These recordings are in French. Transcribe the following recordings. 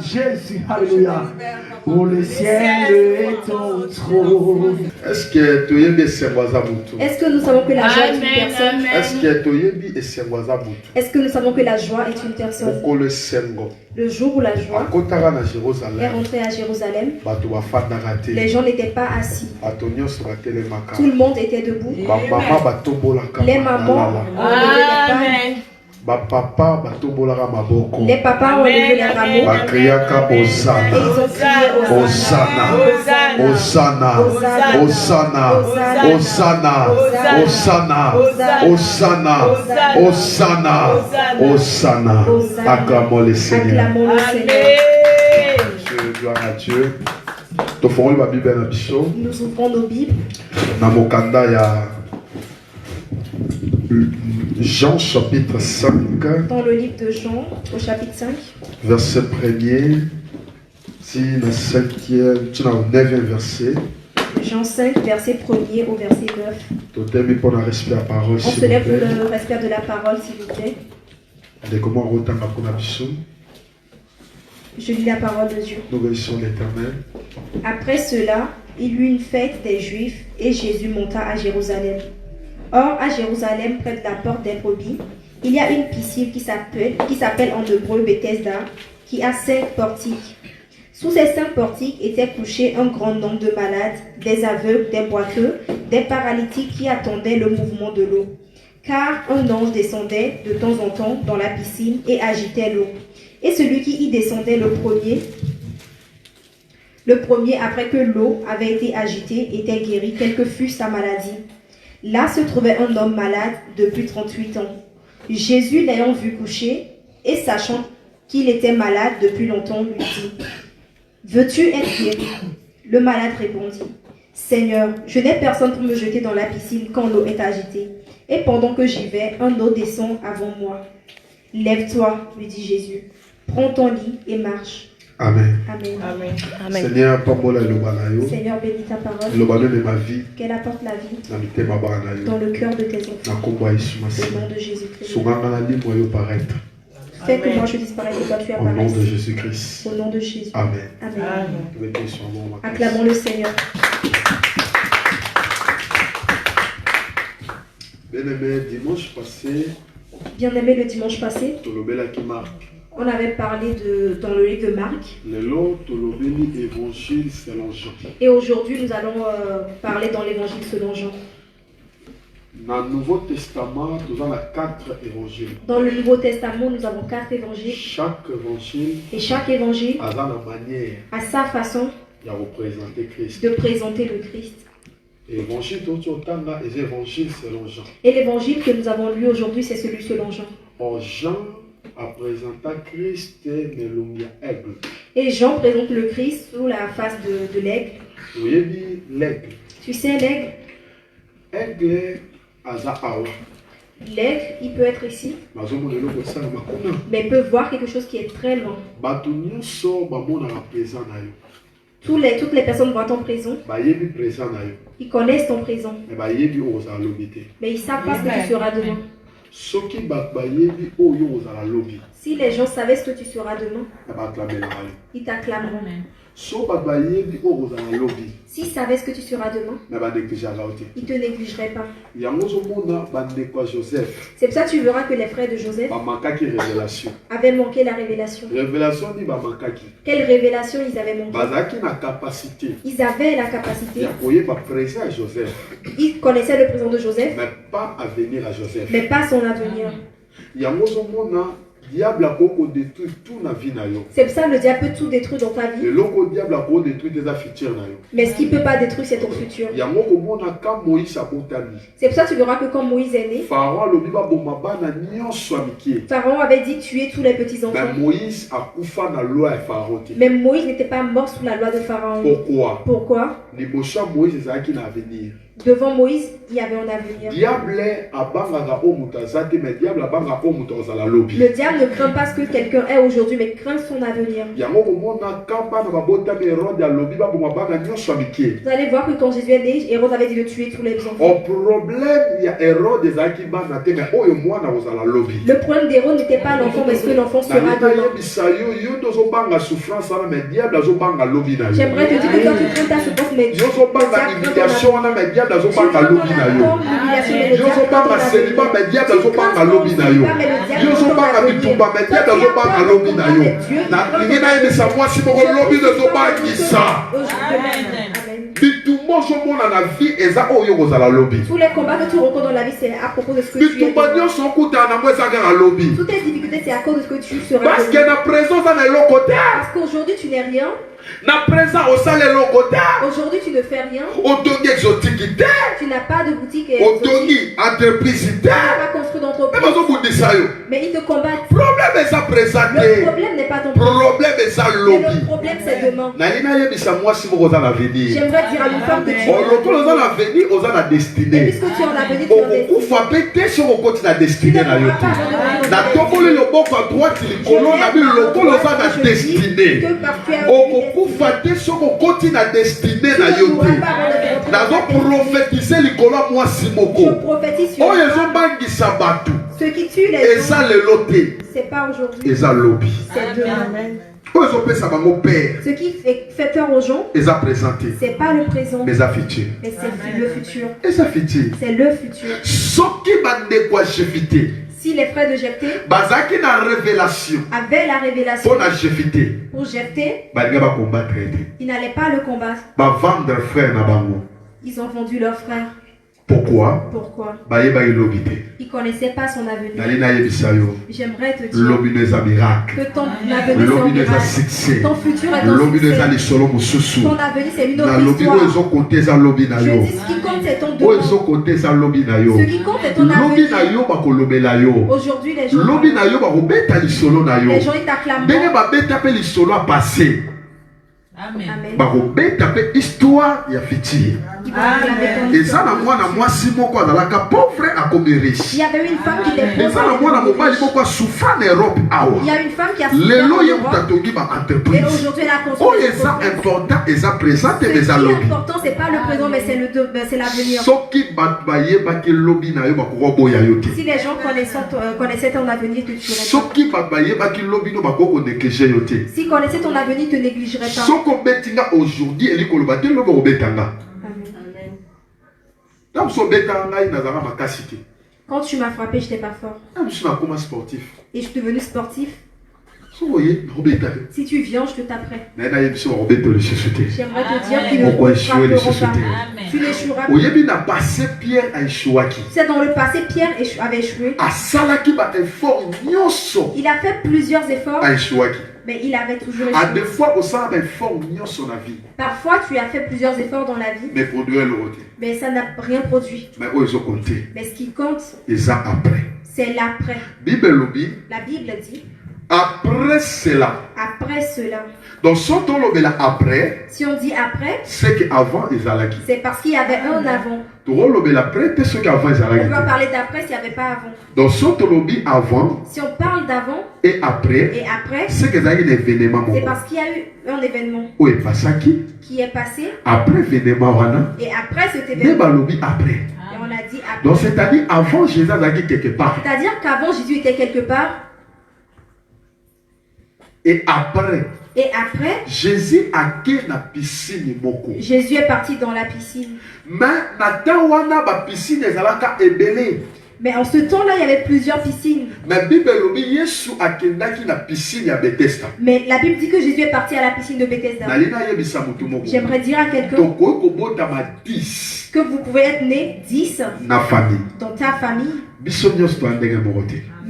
Jésus, alléluia. Pour le ciel est ton trône. Est-ce que tu es bien? Est-ce que nous savons que la joie est une personne? Est-ce que tu es bien? Est-ce que nous savons que la joie est une personne? Le jour où la joie est rentrée à Jérusalem, les gens n'étaient pas assis. Tout le monde était debout. Les mamans ont levé les palmes. Les papas ont levé les rameaux. Et ils ont crié Hosanna, Hosanna, Hosanna, Hosanna, Hosanna, Hosanna, Hosanna, Hosanna. Acclamons le Seigneur. Gloire à Dieu. Nous ouvrons nos Bibles. Jean chapitre 5. Dans le livre de Jean, au chapitre 5. Verset 1er. Si le 5e, tu as le 9e verset. Jean 5, verset 1er au verset 9. On se lève pour le respect de la parole, s'il vous plaît. Je lis la parole de Dieu. Nous bénissons l'Éternel. Après cela, il y eut une fête des Juifs et Jésus monta à Jérusalem. Or, à Jérusalem, près de la porte des brebis, il y a une piscine qui s'appelle en hébreu Bethesda, qui a 5 portiques. Sous ces 5 portiques étaient couchés un grand nombre de malades, des aveugles, des boiteux, des paralytiques qui attendaient le mouvement de l'eau. Car un ange descendait de temps en temps dans la piscine et agitait l'eau. Et celui qui y descendait le premier après que l'eau avait été agitée, était guéri, quelle que fût sa maladie. Là se trouvait un homme malade depuis 38 ans. Jésus, l'ayant vu coucher et sachant qu'il était malade depuis longtemps, lui dit: veux-tu être guéri? Le malade répondit: Seigneur, je n'ai personne pour me jeter dans la piscine quand l'eau est agitée. Et pendant que j'y vais, un autre descend avant moi. Lève-toi, lui dit Jésus, prends ton lit et marche. Amen. Amen. Amen. Amen. Seigneur, Seigneur, bénis ta parole. Qu'elle apporte la vie dans le cœur de tes enfants. Au nom de Jésus-Christ. Fais que moi je disparaisse et toi tu apparaisses. Au nom de Jésus-Christ. Au nom de Jésus. Amen. Amen. Acclamons le Seigneur. Bien-aimé, dimanche passé, le dimanche passé, on avait parlé dans le livre de Marc. Et aujourd'hui, nous allons parler dans l'évangile selon Jean. Dans le Nouveau Testament, nous avons 4 évangiles. Dans le Nouveau Testament, nous avons 4 évangiles. Chaque évangile, et chaque évangile a sa façon de présenter le Christ. Et l'évangile que nous avons lu aujourd'hui, c'est celui selon Jean. Jean a présenté Christ aigle. Et Jean présente le Christ sous la face de l'aigle. L'aigle. Tu sais l'aigle? L'aigle, il peut être ici, mais il peut voir quelque chose qui est très loin. Toutes les personnes voient ton présent. Ils connaissent ton présent. Mais ils ne savent pas ce que tu seras demain. Si les gens savaient ce que tu seras demain, ils t'acclameront. S'ils savaient ce que tu seras demain, ils ne te négligeraient pas. C'est pour ça que tu verras que les frères de Joseph avaient manqué la révélation. Quelle révélation ils avaient manqué? Ils avaient la capacité. Ils connaissaient le présent de Joseph, mais pas son avenir. C'est pour ça que le diable peut tout détruire dans ta vie. Mais ce qu'il ne peut pas détruire, c'est ton futur. C'est pour ça que tu verras que quand Moïse est né, Pharaon avait dit tuer tous les petits-enfants. Mais Moïse n'était pas mort sous la loi de Pharaon. Pourquoi? Pourquoi? Devant Moïse, il y avait un avenir. Diable abanga o mutazate mais diable abanga o mutazala lobi. Le diable ne craint pas ce que quelqu'un est aujourd'hui, mais craint son avenir. Yango komona kamba na babota me Hérode ya lobi ba banga nyonso mikie. Vous allez voir que quand Jésus est né, Hérode avait dit de tuer tous les enfants. Au problème ya Hérode ezaki bana te mais oyo mwana ozala lobi. Le problème d'Hérode n'était pas l'enfant, mais ce que l'enfant sera demain. Yo tozo banga souffrance na mais diable azo banga lobi na yo. J'aimerais te dire que quand tu crains ta souffrance, mais yo zo banga humiliation na mais diable azo banga lobi. Yo zo banga célibat mais diable azo banga lobi na yo. Yo zo banga bitumba mais diable azo banga lobi na yo. Na lingi na yebisa mwasi moko lobi zo bangisa. Bitumba zo mona na vie eza oyo kozala lobi. Tous les combats que tu rencontres dans la vie, c'est à propos de ce que tu es. Bitumba nyonso okuta na mwe eza kaka lobi. Toutes tes difficultés, c'est à cause de ce que tu seras. Parce que na présence na eloko te. Parce qu'aujourd'hui, tu n'es rien. Na présent au sale eloko te. Aujourd'hui, tu ne fais rien. Otongi exotique te. Tu n'as pas de boutique Otongi entreprise te. Tu n'as pas construit d'entreprise. Mais ils te combattent. Problème est ça présenté. Le problème n'est pas ton problème est ça lobby. Mais le problème c'est demain. J'aimerais dire à une femme que tu as la destinée. Et puisque tu en as venu, tu en es destinée. Je prophétise sur ce qui tue les gens, c'est pas aujourd'hui, c'est demain. Ce qui fait peur aux gens, c'est pas le présent, mais c'est le futur. C'est le futur. Si les frères de Jephthé avaient la révélation pour Jephthé, ils n'allaient pas le combattre. Ils ont vendu leur frère. Pourquoi? Ils ne connaissaient pas son avenir. J'aimerais te dire que ton avenir c'est un miracle. Ton futur est un succès. Ton avenir c'est une autre histoire. Je dis ce qui compte c'est ton devoir. Ce qui compte c'est ton avenir. Aujourd'hui les gens ils t'acclament. Amen. Histoire ya futur. Il y avait une femme qui était pauvre. Il y a une femme qui a souffert en Europe. Et aujourd'hui elle a construit. Ce qui est important c'est pas le présent mais c'est l'avenir. Si les gens connaissaient ton avenir, tu tuerais pas. S'ils connaissaient ton avenir, ils te négligeraient pas. Aujourd'hui, quand tu m'as frappé, je n'étais pas fort. Et je suis devenu sportif. Si tu viens, je te taperai. J'aimerais te dire qu'ils ne frapperont pas. Tu n'échoueras pas. C'est dans le passé, Pierre avait échoué. Il a fait plusieurs efforts. Mais il avait toujours échoué. Parfois, tu as fait plusieurs efforts dans la vie. Mais ça n'a rien produit. Mais ce qui compte, c'est l'après. La Bible dit. Après cela. Donc, si on dit après, c'est qu'avant c'est parce qu'il y avait un avant. On va parler d'après s'il n'y avait pas avant. Donc, si on parle d'avant et après, c'est parce qu'il y a eu un événement qui est passé. Après l'événement. Et après cet événement. Et on a dit après. Donc, c'est-à-dire avant Jésus était quelque part. C'est-à-dire qu'avant Jésus était quelque part. Et après, Jésus est parti dans la piscine. Mais en ce temps-là, il y avait plusieurs piscines. Mais la Bible dit que Jésus est parti à la piscine de Bethesda. J'aimerais dire à quelqu'un que vous pouvez être né 10 dans ta famille.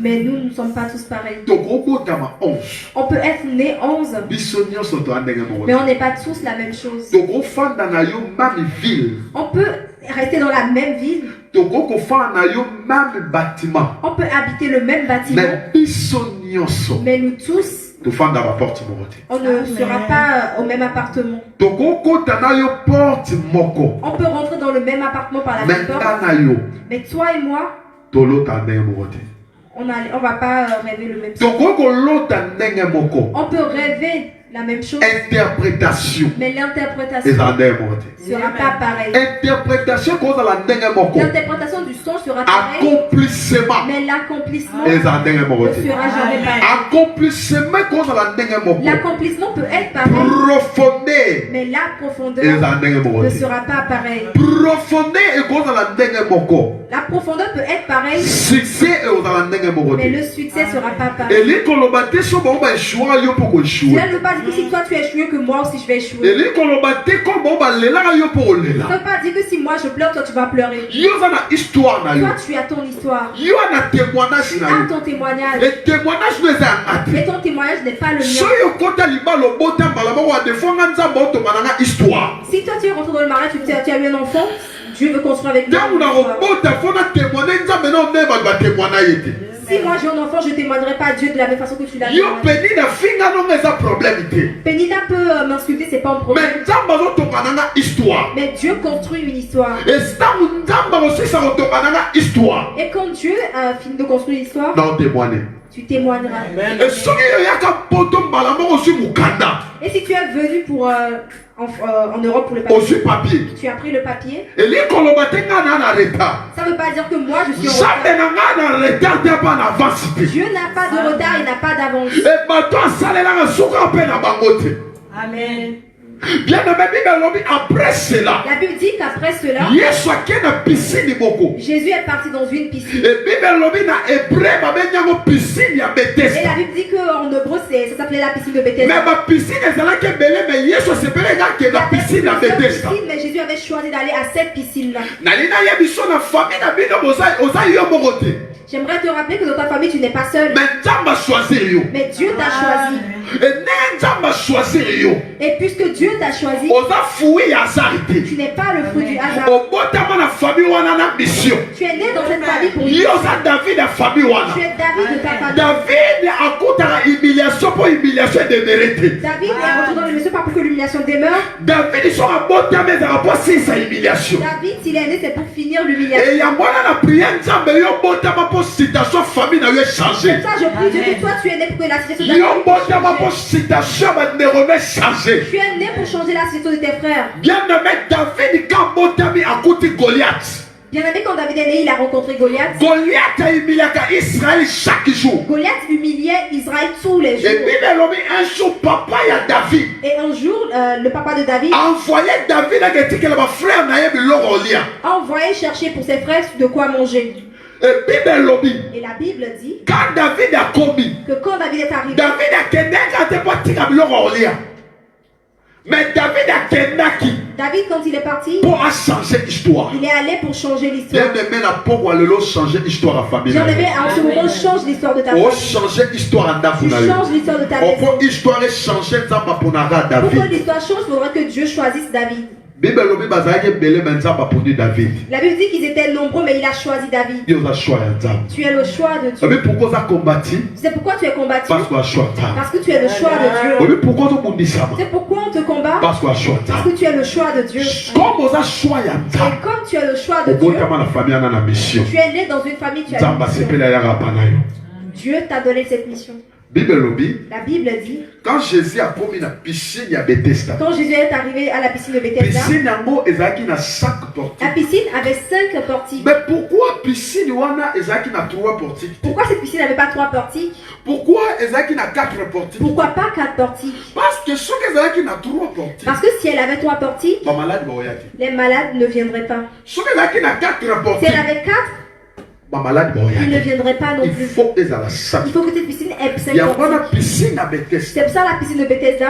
Mais nous ne sommes pas tous pareils. On peut être né 11. Mais on n'est pas tous la même chose. On peut rester dans la même ville. On peut habiter le même bâtiment. Mais nous tous, tofanda ba porte moko te. On ne sera pas au même appartement. Tokokota na yo porte moko. On peut rentrer dans le même appartement par la même porte. Na yo. Mais toi et moi, Tolota ndenge moko te. on va pas rêver le même chose. Tokokolota ndenge moko. On peut rêver la même chose. Interprétation. Mais l'interprétation Eza ndenge moko te. sera pas pareille. Interprétation kozala ndenge moko. L'interprétation du son sera pareille. Accomplissement. Mais l'accomplissement Eza ndenge moko ne te. sera jamais pareil. Accomplissement kozala ndenge moko. L'accomplissement peut être pareil. Profondeur. Mais la profondeur Eza ndenge moko ne te. sera pas pareille. Profondeur ekozala ndenge moko. La profondeur peut être pareille. Succès ekozala ndenge moko Mais te. le succès sera pas pareil. Eli koloba te so ba échouer yo pour échouer. Cela ne veut pas dire que si toi tu as échoué, que moi aussi je vais échouer. Eli koloba te ko ba lela yo pour Ça ne lela. veut pas dire que si moi je pleure, toi tu vas pleurer. Yo za na histoire na yo. Toi tu as ton histoire. Yo na témoignage Tu na as yo. ton témoignage. Le témoignage nous est Mais ton témoignage n'est pas le so mien. yo kota libalo bota balaba wa defanga nzamba otomananga histoire. Si toi tu es rentré dans le mariage, tu as eu un enfant, Dieu veut construire avec toi. Tangu na robota fona témoigner nzamba na ndeba ba témoigner yete. Si moi j'ai un enfant, je ne témoignerai pas à Dieu de la même façon que tu l'as Yo témoigné. peni na finga no ngeza problème te. Pénina peut m'insulter, c'est pas un problème. Mais nzamba otomananga histoire. Mais Dieu construit une histoire. Et tangu nzamba osisa otomananga histoire. Et quand Dieu a fini de construire l'histoire, Na témoigner. tu témoigneras. Et soki yo yaka poto mbala moko osi mukanda. Et si tu es venu pour en Europe pour le Osi papier, papier. tu as pris le papier, Eli koloba te nga na retard. ça ne veut pas dire que moi je suis en Jamais retard. na nga na retard te pa na avance te. Dieu n'a pas de retard, il n'a pas d'avance. Et bato asalelanga suka mpe na bango te. Amen. Bien aimé, Bible lobi après cela. La Bible dit qu'après cela, Yesu ake na piscine moko. Jésus est parti dans une piscine. Et Bible lobi na hébreu babenyango piscine ya Et Bethesda. la Bible dit qu'en hébreu, ça s'appelait la piscine de Mais Bethesda. ma piscine ezalaki ebele mais Yesu asepeli ngaki na piscine ya Plusieurs Bethesda. piscines, mais Jésus avait choisi d'aller à cette piscine-là. Nali nayebi so na famille na bino oza yo moko te. J'aimerais te rappeler que dans ta famille, tu n'es pas seul. Mais Nzambe choisir yo. Mais Dieu t'a choisi. Et ndenge Nzambe choisir yo. Et puisque Dieu t'a choisi, Oza fui ya hasard te. tu n'es pas le fruit du hasard. Obotama na famille wana na mission. Tu es né dans cette famille pour une Yo mission. oza David na famille wana. Tu es David de ta famille. David akutaka humiliation pour humiliation démérité. David est rentré dans l'émission pas pour que l'humiliation demeure. David so abotama ezaka po asisa humiliation. David, s'il est né, c'est pour finir l'humiliation. Et yango wana na prière Nzambe yo botama po situation famille na yo changer. Comme ça, je prie Dieu que toi, tu es né pour que la situation de ta Yo famille botama po change. situation bandérome changer. Tu es né pour changer la situation de tes frères. Bien aimé David quand botami akuti Goliath. Bien aimé, quand David est né, il a rencontré Goliath. Goliath a humiliaka Israël chaque jour. Goliath humiliait Israël tous les Et jours. Bible lobi un jour papa ya David Et un jour, le papa de David a envoyé David à ketikela ba frère na ye biloko lia. a envoyé chercher pour ses frères de quoi manger. Et Bible lobi Et la Bible dit quand David a commis que quand David est arrivé, David a kendaka te po tika biloko lia. Mais David a kendaki David, quand il est parti, pour changer l'histoire. il est allé pour changer Bien l'histoire. aimé na poko lelo changer l'histoire à famille. Bien aimé, en ce moment, change l'histoire de ta Oh famille. changer l'histoire à Tu David. changes l'histoire de ta On maison. peut histoire changer Nzamba pour nara Pour que David. l'histoire change, il faudra que Dieu choisisse David. Bible lobi bazaki belé Nzamba pour David. La Bible dit qu'ils étaient nombreux, mais il a choisi David. Yo za choix ya Nzamba. Tu es le choix de Dieu. Mais pourquoi ça combattu? C'est pourquoi tu es combattu. Parce qu'on a choix Nzamba. Parce que tu es le choix de Dieu. Mais pourquoi tu bundisama? C'est pourquoi on te combat. Parce qu'on a choix Parce Nzamba. que tu es le choix de Dieu. Comme on a choix ya Et Nzamba. comme tu es le choix de Dieu, Obotama la famille ana na mission. tu es né dans une famille, tu as Nzamba une mission. sepela ya rapana yo. Dieu t'a donné cette mission. Bible lobi La Bible dit, quand Jésus a promis la piscine ya Bethesda. quand Jésus est arrivé à la piscine de Bethesda, Piscine yango ezaki na 5 portiques. la piscine avait 5 portiques. Mais pourquoi piscine wana ezaki na 3 portiques? Pourquoi cette piscine n'avait pas 3 portiques? Pourquoi ezaki na 4 portiques? Pourquoi pas 4 portiques? Parce que ceux qui ezaki na 3 portiques. Parce que si elle avait 3 portiques, Ba malade ba oyaki. les malades ne viendraient pas. Ceux qui ezaki na 4 Si portiques. elle avait 4, Ba malade ba ils ne oyaki. viendraient pas non Il plus. faut ezala 5. Il faut que cette piscine ait 5 Il y a une portiques. piscine à Bethesda. C'est pour ça la piscine de Bethesda,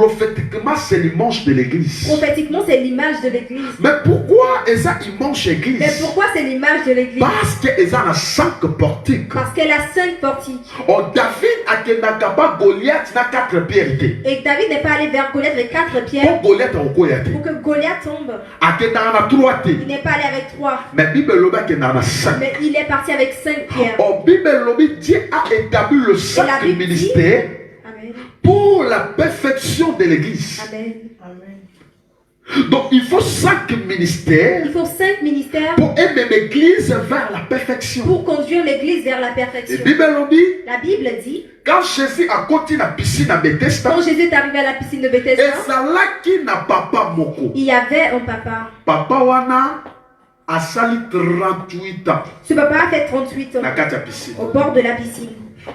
Prophétiquement, c'est l'image de l'église. prophétiquement, c'est l'image de l'église. Mais pourquoi est-ce image Mais église? pourquoi c'est l'image de l'église? Parce qu'elle a 5 portiques. Parce qu'elle a 5 portiques. Oh, David a Kenakaba Goliath n'a 4 pierres. Et David n'est pas allé vers Goliath avec 4 pierres Pour Goliath, on a pour que Goliath tombe. a 3. Il n'est pas allé avec 3, Mais Bible loba qu'il en a 5. mais il est parti avec 5 pierres. Oh, Bible lobi, Dieu a établi le Et la sacre Bible dit- ministère Amen. Amen. pour la perfection de l'église. Amen. Donc il faut 5 ministères Il faut 5 ministères pour aimer l'église vers la perfection. pour conduire l'église vers la Et perfection. Bible on dit, La Bible dit, quand Jésus a continué la piscine à Bethesda, quand Jésus est arrivé à la piscine de et Bethesda, ça là qui n'a papa moko. il y avait un papa. Papa wana a sali 38 ans Ce papa a fait 38 ans na kati ya piscine. au bord de la piscine.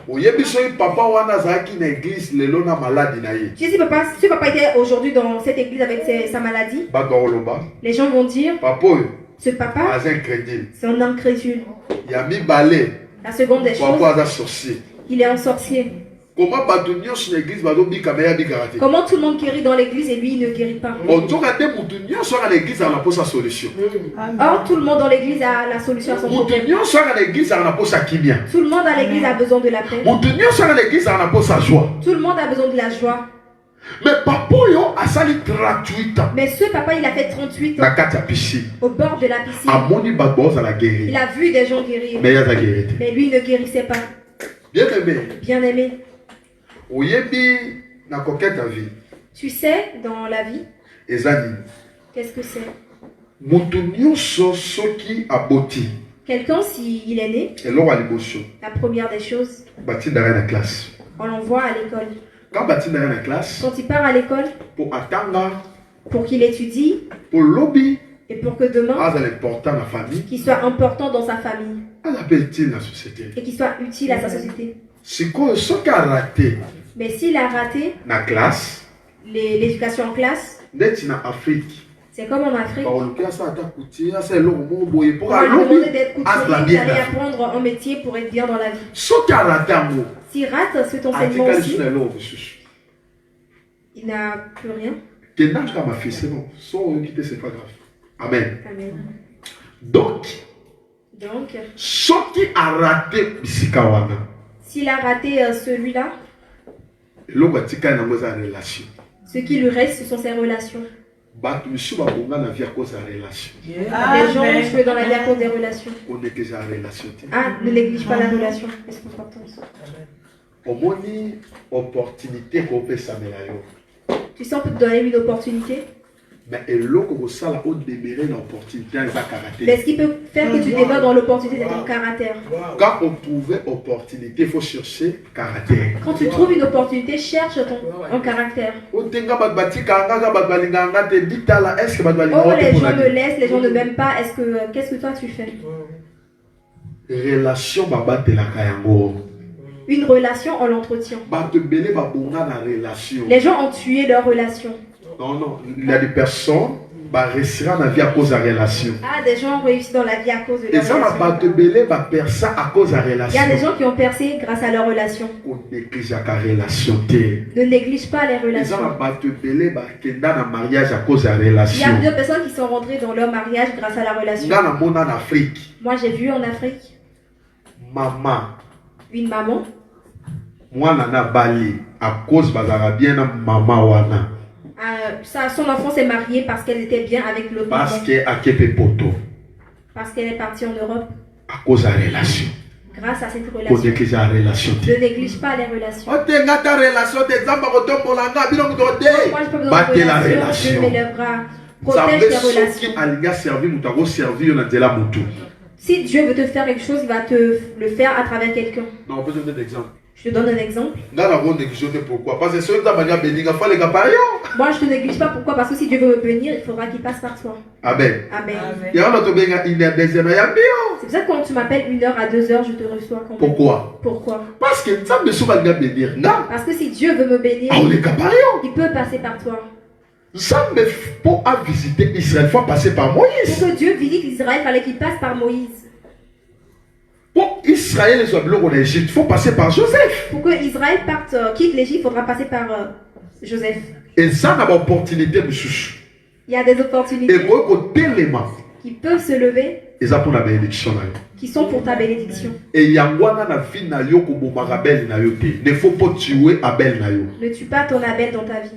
Oyebi soki papa wana azalaki na église lelo na maladi na ye. Tu sais, si papa était aujourd'hui dans cette église avec sa maladie, Bato bakoloba, les gens vont dire, papa oyo ce papa, aza incrédule. c'est un incrédule. Ya mibale La seconde des papa choses, aza sorcier. il est un sorcier. Comment bato nyonso na église bazobika me yabikaka te. Comment tout le monde guérit dans l'église et lui, il ne guérit pas. Otoka te mutu nyonso aka na église aka na posa solution. Or, tout le monde dans l'église a la solution à son Mutu problème. nyonso aka na église aka na posa kimia. Tout le monde à l'église a besoin de la paix. Mutu nyonso aka na église aka na posa joie. Tout le monde a besoin de la joie. Mais papa oyo asali 38 ans Mais ce papa, il a fait 38 na ans kati ya piscine. au bord de la piscine. Amoni bato bazala Il guéri. a vu des gens guérir. Mais yaza guéri te. Mais lui, il ne guérissait pas. Bien aimé. Bien aimé. Oyebi na coquette à vie. Tu sais, dans la vie, Ezani. qu'est-ce que c'est? Mutu nyonso soki aboti. Quelqu'un, s'il est né, Eloko ya liboso. la première des choses, Batindaka na classe. on l'envoie à l'école. Quand batindaka na classe, Quand il part à l'école, pour atanga, pour qu'il étudie pour lobby, et pour que demain, azala important na famille, qu'il soit important dans sa famille azala utile na société. et qu'il soit utile à sa société. Sikoyo soki araté Mais s'il a raté na classe, l'éducation en classe, ndeti na Afrique. c'est comme en Afrique. Baoluki asa ata kuti, asa eloko moko boye On pour va lui alobi, demander d'être azala couturier, bien d'aller na vie. apprendre un métier pour être bien dans la vie. Soki araté yango, S'il rate cet enseignement atikali aussi, so na eloko mosusu. il n'a plus rien. Kendanga ma fille, c'est bon. So oyoki te, c'est pas grave. Amen. Amen. Donc, Donc, soki araté bisika wana, s'il a raté celui-là, eloko atikali nango eza relation. ce qui lui reste, ce sont ses relations. Bato misusu babonga na vie à cause ya relation. Les gens ont joué dans la vie à cause des relations. Onekeza relation te. Ah, ne néglige pas la relation. C'est important. Omoni opportunité kopesamela yo. Tu sais, on peut te donner une opportunité, Mais eloko kosala odemere na opportunité eza mais caractère. ce qui peut faire que tu demeures dans l'opportunité, c'est ton caractère. Quand on trouve opportunité, il faut chercher caractère. Quand tu trouves une opportunité, cherche ton caractère. Otenga bato batikanga kaka bato balinganga te bitala est-ce que bato Oh, balinganga te les gens mpona me nini? laissent, les gens ne m'aiment pas. Qu'est-ce que toi tu fais? Relation babatelaka yango. Une relation, on l'entretient. Bato ebele babonga na relation. Les gens ont tué leur relation. Non, non, il y a des personnes qui réussiront dans la vie à cause de la relation. Ah, des gens ont réussi dans la vie à cause de Et leur ça, relation. bato ebele bapersa à cause de la Il y relation. a des gens qui ont percé grâce à leur relation. On néglige la relation te. Ne néglige pas les Et ça, relations. bato ebele bakenda na mariage à cause de la Il y a relation. plusieurs personnes qui sont rentrées dans leur mariage grâce à la relation. Nga na mona en Afrique, Moi, j'ai vu en Afrique maman, une maman. mwana na bali à cause bazala bien na maman wana. Son enfant s'est marié parce qu'elle était bien avec le Parce maman. que akepe poto Parce qu'elle est partie en Europe. à cause de la relation. Grâce à cette On relation. néglige la relation te. Ne néglige pas les relations. Otenga ta relation te zamba kotombolanga bino Moi, je peux te. besoin Batte de la relations. Dieu relation. m'élèvera. Protège Nzambe tes soki relations. alinga servir mutu akoservir yo na nzela mutu. Si Dieu veut te faire quelque chose, il va te le faire à travers quelqu'un. Non, on peut donner des exemples. Je te donne un exemple. Nga na ronde négligé pourquoi? Parce que soki nzambe alinga beninga fallait ka par yo. Moi, je te néglige pas. Pourquoi? Parce que si Dieu veut me bénir, il faudra qu'il passe par toi. Amen. Amen. Ya wana to benga une heure deuxième ya bio. C'est pour ça que quand tu m'appelles 1h à 2h, je te reçois quand même. Pourquoi? Pourquoi? Parce que nzambe soki alinga benir nga Parce que si Dieu veut me bénir, aoleka par yo. il peut passer par toi. Nzambe pour a visiter Israël faut passer par Pour Moïse. que Dieu visite Israël, il fallait qu'il passe par Moïse. Pour Israël soit biloko en Égypte faut passer par Joseph. Pour que Israël parte, quitte l'Égypte, il faudra passer par Joseph. Et ça na ba opportunité mosusu. Il y a des Et opportunités moi kotelema qui peuvent se lever, eza pour la bénédiction na yo. qui sont pour ta bénédiction. Et yangwana na vie na yo kobomaka Abel na yo te. Ne faut pas tuer Abel na yo. Ne tue pas ton Abel dans ta vie.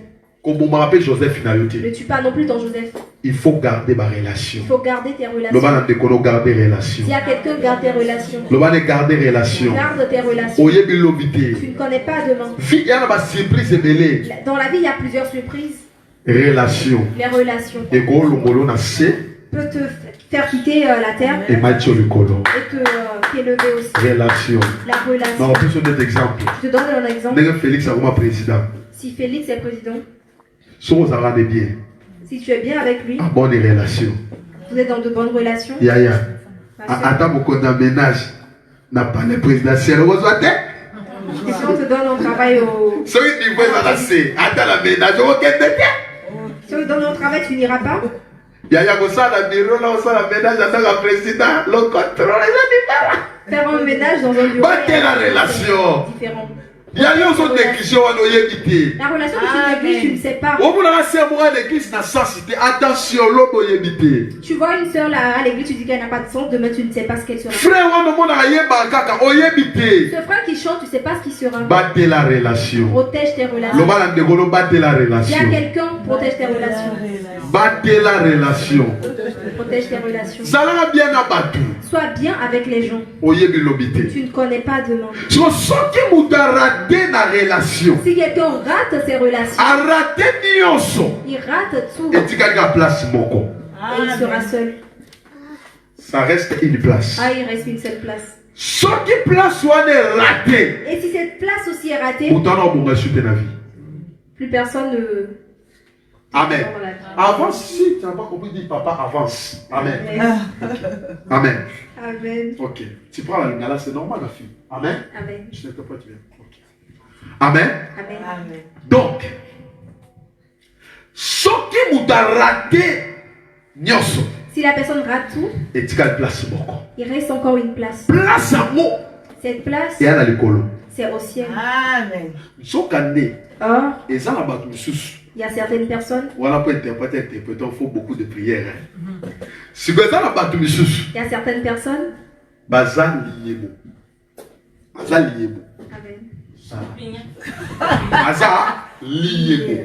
Comme on m'appelle Joseph Finayoté. Ne tue pas non plus ton Joseph. Il faut garder ma relation. Il faut garder tes Le relations. ban de kono garder relation. S'il y a quelqu'un, garde tes relations. Le ban de garder relation. Garde tes relations. Oyebi lobité. Tu ne connais pas demain. Vie il y a une surprise mêlée. Dans la vie, il y a plusieurs surprises. Relation. Les relations Et go longolo na se peut te faire quitter la terre et macho le kolo. et t'élever aussi. Relation. La relation. Non, on peut se donner d'exemple. Je te donne un exemple. Nègre Félix Arouma président. Si Félix est président, So ça va de bien. si tu es bien avec lui, Ah bonne relation. vous êtes dans de bonnes relations. Yaya. ma sœur, Attends mon compte ménage. N'a pas le présidentiel. Vous voyez? et si on te donne un travail au... Celui qui veut la laisser. Attends la ménage. Vous voyez? Si on te donne un travail, tu n'iras pas. Yaya ko ça la bureau là, on ça la ménage en tant que président. Le contrôle est différent. Faire un ménage dans un bureau. Battez la relation. Différent. Il y a une autre négligence à nous éviter. La relation que tu négliges, tu ne sais pas. Au bout de la séance, l'église n'a sans cité. Attention, l'homme éviter. Tu vois une soeur là à l'église, tu dis qu'elle n'a pas de sens, demain tu ne sais pas ce qu'elle sera. Frère, on ne m'a pas kaka, on éviter. Ce frère qui chante, tu ne sais pas ce qu'il sera. Battez la relation. Protège tes Le relations. bal de golo, battez la Il y a relation. quelqu'un, protège tes relations. Battez la relation. Protège tes relations. Ça va bien abattu. Sois bien avec les gens. Oyebi lobité. Tu ne connais pas demain. So soki muta raté na relation. Si quelqu'un rate ses relations, A raté nyonso. il rate tout Et tu gagnes place moko. et il sera seul. Ça reste une place. Ah, il reste une seule place. Soki place soit raté. Et si cette place aussi est ratée, Pourtant on va chuter la vie. plus personne ne... Amen. Avance, si tu n'as pas compris, dis papa, avance. Amen. Amen. Amen. Ok. Tu prends la lingala, c'est normal, la fille. Amen. Amen. Je ne sais pas, tu viens. Ok. Amen. Amen. Donc, ce qui m'a raté, nyonso, Si la personne rate tout, et tu as place beaucoup. il reste encore une place. Place à mot, Cette place, et à l'école. c'est au ciel. Amen. Ce qu'on est, Or, et ça, là-bas, tout sous. il y a certaines personnes, Voilà, pour interpréter, il faut beaucoup de prières. Si vous êtes là-bas, tout sous. il y a certaines personnes. Bazan liébo. Bazan liébo. Amen. Bazan liébo.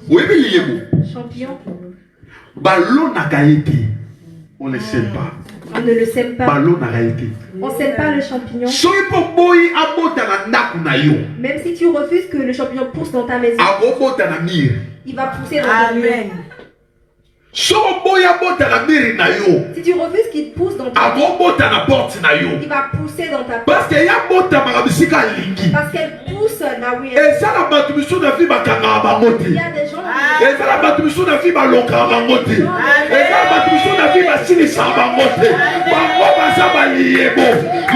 Oui, mais liébo. Champion, Ballon n'a qu'à été. On ne sait pas. on ne le sème pas. Ballon n'a qu'à été. On ne sème pas le champignon. Soki po boyi abota na ndaku na yo. Même si tu refuses que le champignon pousse dans ta maison, Abota na mire. il va pousser dans ton mur. Amen. Soko boyi abota na mire na yo. Si tu refuses qu'il pousse dans ta maison, Abota na porte na yo. il va pousser dans ta porte. Parce que ya bota makabisika lingi. Parce qu'elle pousse là où il Et est. ça la batu biso na vie bakanga bango Il y te. a des gens Et ça la batu biso na vie balonga bango te. Et ça la batu biso na vie basilisa bango te. Bango baza baliyebo.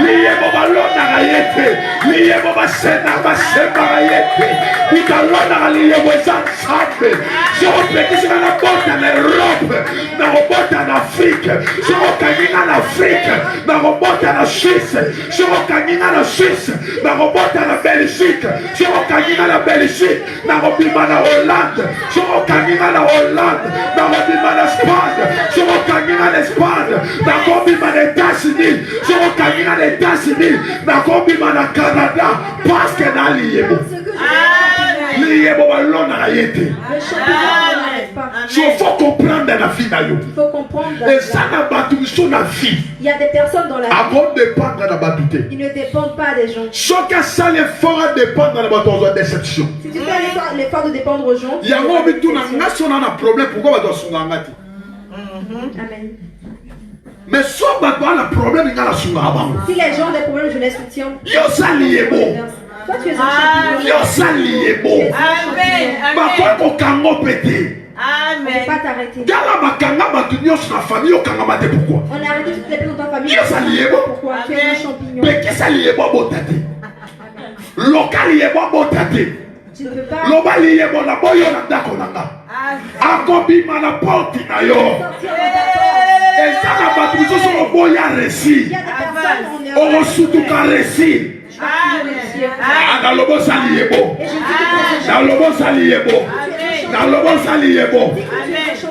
Liyebo balonaka ye te. Liyebo basembaka ye te. Butalonaka liyebo eza nzambe. Sokopekisaka na bota na Europe. Nakobota na Afrique. Sokokangi nga na Afrique. Nakobota na Suisse. Sokokangi nga na Suisse. Nakobota na Belgique. Sokokangi nga na Belgique. Nakobima na Hollande. Sokokangi nga na Hollande. Nakobima na Espagne. Sokokangi nga na Espagne. Nakobima na États-Unis. Sokokangi nga na États-Unis. Nakobima na Canada. Parce que na liyebo. ce que je Liyebo balonaka ye te. le champignon ne l'arrête pas. So faut comprendre na vie na yo. Il faut comprendre. Et ça na batu biso na vie. Il y a des personnes dans la vie Avant de dépendre na batu te. qui ne dépendent pas des gens. Soki asali effort à dépendre na batu ozwa déception. Si tu fais l'effort de dépendre aux gens, tu Yango auras des bituna déceptions. nga so na problème pourquoi batu asunga nga te. Amen. Mais so batu na problème nga na sunga bango. Si les gens ont des problèmes, je les soutiens. Yo sali yebo. Toi, tu es un champignon. Yo sali yebo. Amen. Bakwa ko kango pété. On ne peut Amen. pas t'arrêter. Kala bakanga batu nyonso na famille okanga mate pourquoi. On a arrêté toutes les personnes dans ta famille. Yo sali yebo. Pourquoi? Tu es un champignon. Mais qui sali yebo bota te. Amen. Local yebo bota te. Tu ne peux pas Loba liyebo na boyo na ndako na nga. Amen. Akobima na porte na yo. sortir de ta porte. Eza na bato mosusu oboya Il resi. y a des personnes, on est Okosutuka resi. Na lobo sali yebo. Et je dis que Na lobo sali yebo. Na lobo sali yebo.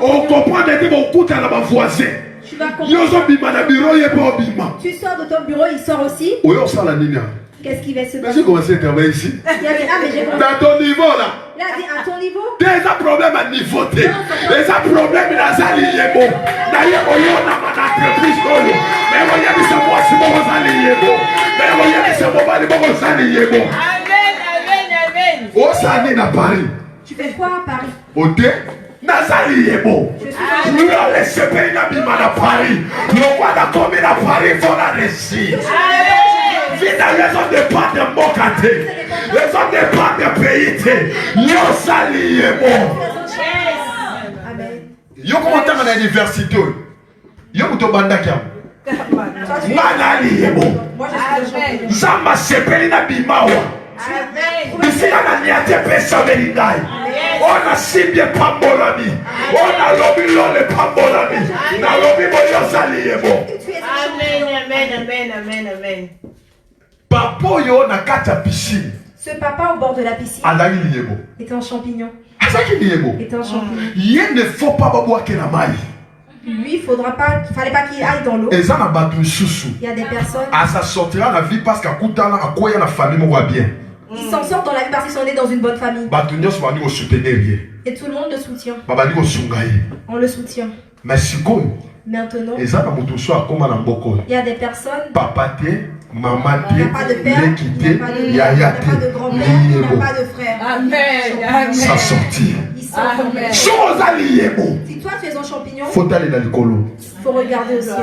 On comprend que tu okuta na ba voisin. tu vas comprendre. Yozo bima na bureau yebo bima. Tu sors de ton bureau, il sort aussi. Oyo sala nini? Qu'est-ce qui va se Mais passer? j'ai commencé à travailler ici. Il y a des... Ah, mais j'ai compris. Dans ton niveau là. Il Il a dit à ton niveau. Des problèmes à niveau T. Des problèmes dans sa ligne. D'ailleurs, on a une entreprise. Mais on y a mis ce mois si bon aux alliés. Mais on y a mis ce moment de bon aux alliés. Amen, amen, amen. Au Sani à Paris. Tu fais quoi à Paris? Au thé. Nazali est bon. Nous allons laisser payer à Paris. Nous allons tomber à Paris pour la réussite. Les autres dépendent de mon côté. Les autres dépendent de pays. Nous sali est bon. Amen. Yo comment t'as à l'université? Yo muto bandakia. Manali est bon. Moi je suis Amen. Zamba sepeli na bimawa. Amen. Ici on a niate pesa velingai. On a sibie pambolami. On a lobi lole pambolami. Na lobi boyo sali est bon. Amen, amen, amen, amen, amen. Papa yo na kata piscine. Ce papa au bord de la piscine Andali liebo. était un champignon. Azaki liebo. Était un champignon. Il ne faut pas boire que la maille. Lui, il fallait pas qu'il aille dans l'eau. Et ça n'a pas tout sous. Il y a des personnes Ah, ça sortira la vie parce qu'à Koutana, à quoi il y a la famille, moi bien. qui s'en sortent dans la vie parce qu'ils sont nés dans une bonne famille. Batunyo se mani au soutenir. Et tout le monde le soutient. Babani au sungaye. On le soutient. Mais si quoi? Maintenant, Et ça n'a pas tout soit comme un boko. il y a des personnes. Papa te, maman Il n'y a pas de te, père, il l'équité, n'y a pas de mère, il n'y yaya a pas de te, grand-père, il n'y a liebo. pas de frère. Amen, amen. Ça sortit. Ils sont comme Amen. Chose à liebo. Si toi tu es un champignon, Faut aller dans le colo. il faut regarder au ciel.